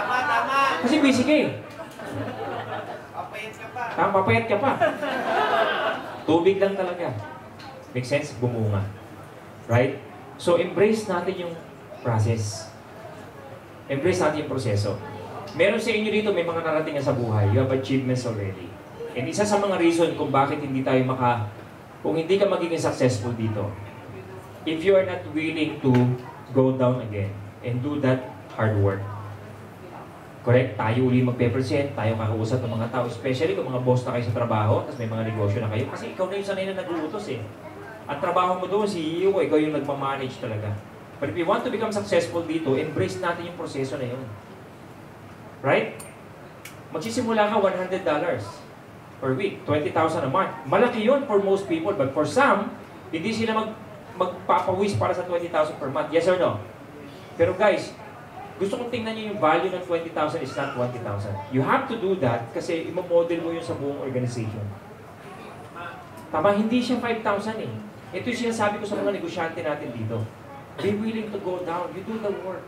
Tama. Kasi busy ka eh. Papayat ka pa. Tama, papayat ka pa. Tubig lang talaga. Make sense? Bumunga. Right? So, embrace natin yung process. Embrace natin yung proseso. Meron sa inyo dito, may mga narating na sa buhay. You have achievements already. And isa sa mga reason kung bakit hindi tayo kung hindi ka magiging successful dito, if you are not willing to go down again and do that hard work. Correct? Tayo uli magpe-present, tayo kakausap ng mga tao, especially kung mga boss na kayo sa trabaho, tapos may mga negosyo na kayo, kasi ikaw na yung sanay na nag-uutos eh. Ang trabaho mo doon, CEO, ikaw yung nagmamanage talaga. But if you want to become successful dito, embrace natin yung proseso na yun. Right? Magsisimula ka $100 per week, 20,000 a month. Malaki yun for most people, but for some, hindi sila magpapawis para sa 20,000 per month. Yes or no? Pero guys, gusto kong tingnan nyo yung value ng 20,000 is not 20,000. You have to do that kasi imamodel mo yun sa buong organization. Tama, hindi siya 5,000 eh. Ito yung sinasabi ko sa mga negosyante natin dito. Be willing to go down. You do the work.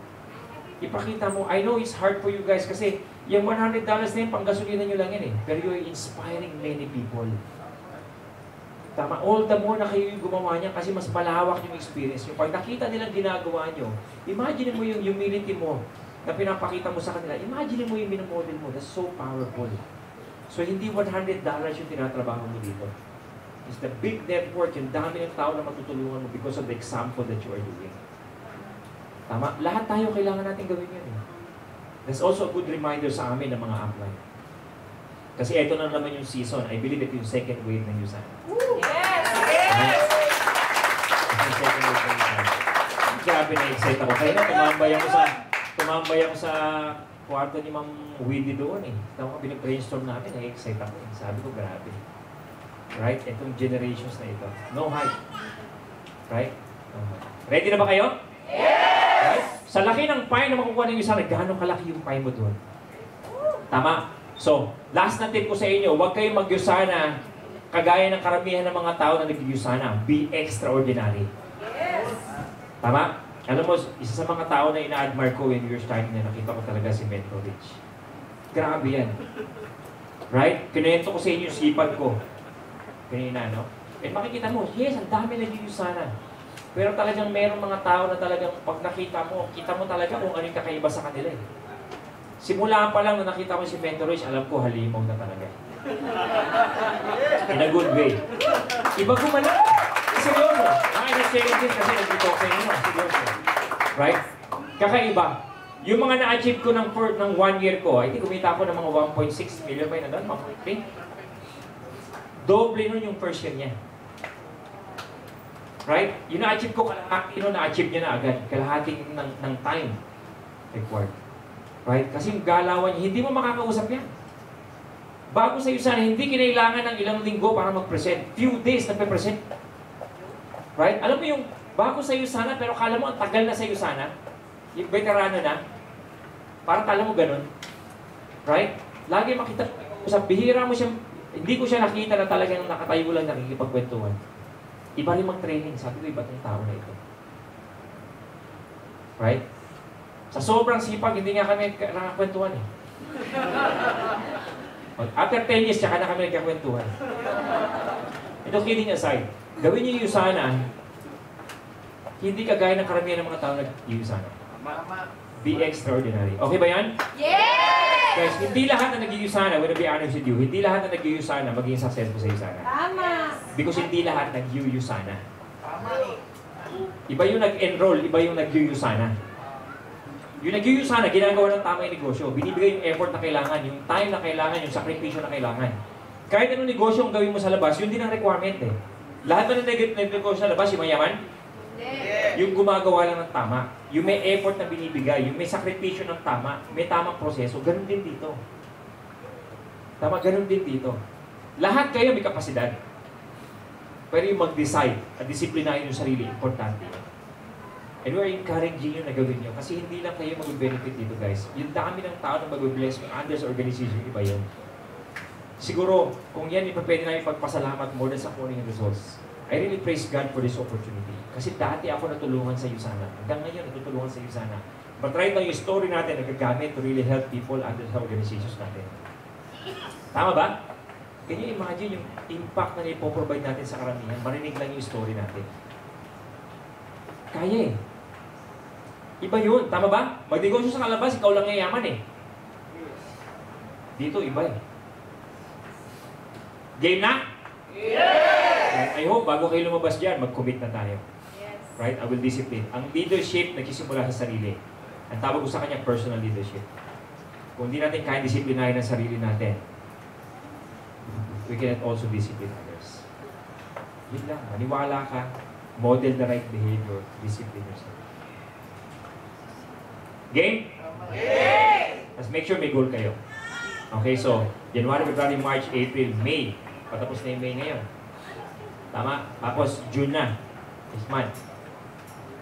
Ipakita mo, I know it's hard for you guys kasi yung $100 na yun, panggasolina nyo lang yan eh. Pero you're inspiring many people. Tama, all the more na kayo yung gumawa niya kasi mas malawak yung experience nyo. Pag nakita nilang ginagawa nyo, imagine mo yung humility mo na pinapakita mo sa kanila. Imagine mo yung minamodel mo. That's so powerful. So, hindi $100 yung tinatrabaho mo dito. It's the big network, yung dami ng tao na matutulungan mo because of the example that you are doing. Tama? Lahat tayo kailangan natin gawin yun. That's also a good reminder sa amin ng mga upline. Kasi ito na naman yung season. I believe ito yung second wave ng USAN. Yes! Yes! Yung second wave ng USAN. Grabe na-excite ako. Kaya na, tumambay ako sa kwarto ni Ma'am Windy doon eh. Tama ka, binag-brainstorm natin, na-excite ako. Sabi ko, grabe. Right? Itong generations na ito. No hype. Right? Ready na ba kayo? Yes! Right? Sa laki ng pie na makukuha ng USANA, gaano kalaki yung pie mo doon? Tama? So, last na tip ko sa inyo, huwag kayong mag-USANA kagaya ng karamihan ng mga tao na nag-USANA. Be extraordinary. Yes! Tama? Alam mo, isa sa mga tao na ina-admire ko when we were starting na nakita ko talaga si Metro Rich. Grabe yan. Right? Kinento ko sa inyo yung sipag ko. Kanina, no? And makikita mo, yes, ang dami nag-USANA. Pero talagang merong mga tao na talagang pag nakita mo, kita mo talaga kung ano yung kakaiba sa kanila eh. Simula pa lang na nakita ko si Mentor Rich, alam ko halimaw na talaga. In a good way. Iba gumala. Seryoso. Nakaka-share din kasi nag-talk sa inyo. Seryoso. Right? Kakaiba. Yung mga na-achieve ko ng 1 year ko, I think kumita ako ng mga 1.6 million ba yun na doon? 1.3? Doble nun yung first year niya. Right? Yung na-achieve ko, kalahati nun, na-achieve niya na agad. Kalahating ng time required. Right? Kasi yung galawan niya, hindi mo makakausap yan. Bago sa iyo sana, hindi kinailangan ng ilang linggo para mag-present. Few days nagpe-present. Right? Alam mo yung bago sa iyo sana, pero kala mo ang tagal na sa iyo sana. Yung veterano na. Parang kala mo ganun. Right? Lagi makita, usap, bihira mo siya, hindi ko siya nakita na talagang nakatayo lang nakikipagkwentuhan. Iba rin mag-training. Sabi ko, iba itong tao na ito. Right? Sa sobrang sipag, hindi nga kami nakakwentuhan eh. After 10 years, tsaka na kami nagkakwentuhan. Ito, kidding aside, gawin niyo yung USANA, hindi kagaya ng karamihan ng mga tao nag-USANA. Be extraordinary. Okay ba yan? Yes! Guys, hindi lahat na nag-USANA, when I be honest with you, hindi lahat na nag-USANA magiging successful sa USANA. Tama! Because hindi lahat nag-USANA. Tama eh. Iba yung nag-enroll, iba yung nag-USANA. Yung nag-USANA, ginagawa ng tama yung negosyo. Binibigay yung effort na kailangan, yung time na kailangan, yung sakripisyo na kailangan. Kahit anong negosyo ang gawin mo sa labas, yun din ang requirement eh. Lahat ba ng negosyo sa labas, yung mayaman? Yes. Yung gumagawa lang ng tama. Yung may effort na binibigay, yung may sakripisyo ng tama, may tamang proseso, ganun din dito. Tama, ganun din dito. Lahat kayo may kapasidad. Pero yung mag-decide at disiplinahin yung sarili, importante. And we're encouraging you na gawin nyo. Kasi hindi lang kayo mag-benefit dito, guys. Yung dami ng tao na mag-bless under sa organization, iba yun. Siguro, kung yan, pwede namin pagpasalamat more than sa kunin yung results. I really praise God for this opportunity. Kasi dati ako natulungan sa USANA. Hanggang ngayon, natutulungan sa USANA. But right now, yung story natin, nagagamit to really help people under sa organizations natin. Tama ba? Can you imagine yung impact na ipoprovide natin sa karamihan? Marinig lang yung story natin. Kaya eh. Iba yun. Tama ba? Magnegosyo sa kalabas, ikaw lang yayaman eh. Dito, iba eh. Game na? Yes! I hope, bago kayo lumabas dyan, mag-commit na tayo. Yes. Right? I will discipline. Ang leadership, nagsisimula sa sarili. Ang tawag ko sa kanya, personal leadership. Kung hindi natin kaya disiplinahin ang sarili natin, we cannot also discipline others. Yun lang. Maniwala ka, model the right behavior, discipline yourself. Game? Yes. Let's make sure may goal kayo. Okay, so, January, February, March, April, May. Patapos na yung May ngayon. Tama? Tapos, June na. This month.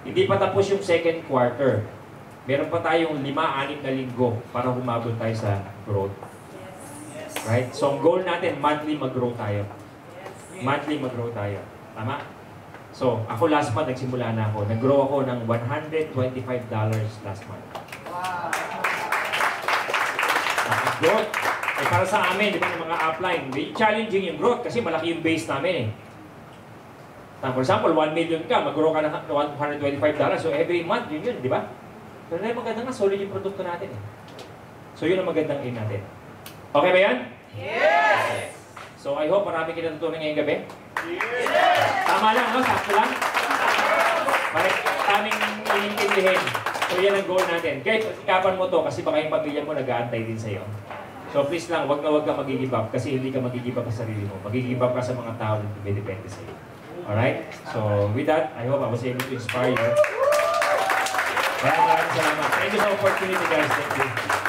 Hindi pa tapos yung second quarter. Meron pa tayong 5-6 na linggo para humabot tayo sa growth. Yes. Right? So, ang goal natin, monthly mag-grow tayo. Yes. Monthly mag-grow tayo. Tama? So, ako last month, nagsimula na ako. Nag-grow ako ng $125 last month. Wow. Growth. Eh, para sa amin, di ba, ng mga upline, may challenging yung growth kasi malaki yung base namin eh. For example, 1 million ka, mag-grow ka ng $125. So, every month, yun, di ba? Pero na maganda nga, solid yung produkto natin eh. So, yun ang magandang aim natin. Okay ba yan? Yes. So, I hope marami kayo natutunan ngayong gabi. Yes. Tama lang, no? Sakto lang. Maraming iintindihin. So, yan ang goal natin. Kahit ikapan mo to kasi baka yung pamilya mo nag-aantay din sa'yo. So, please lang, wag ka mag-give up kasi hindi ka mag-give up sa sarili mo. Mag-give up ka sa mga tao na dumidepende sa'yo. Alright? So, with that, I hope I was able to inspire you. Maraming salamat. Thank you for the opportunity, guys. Thank you.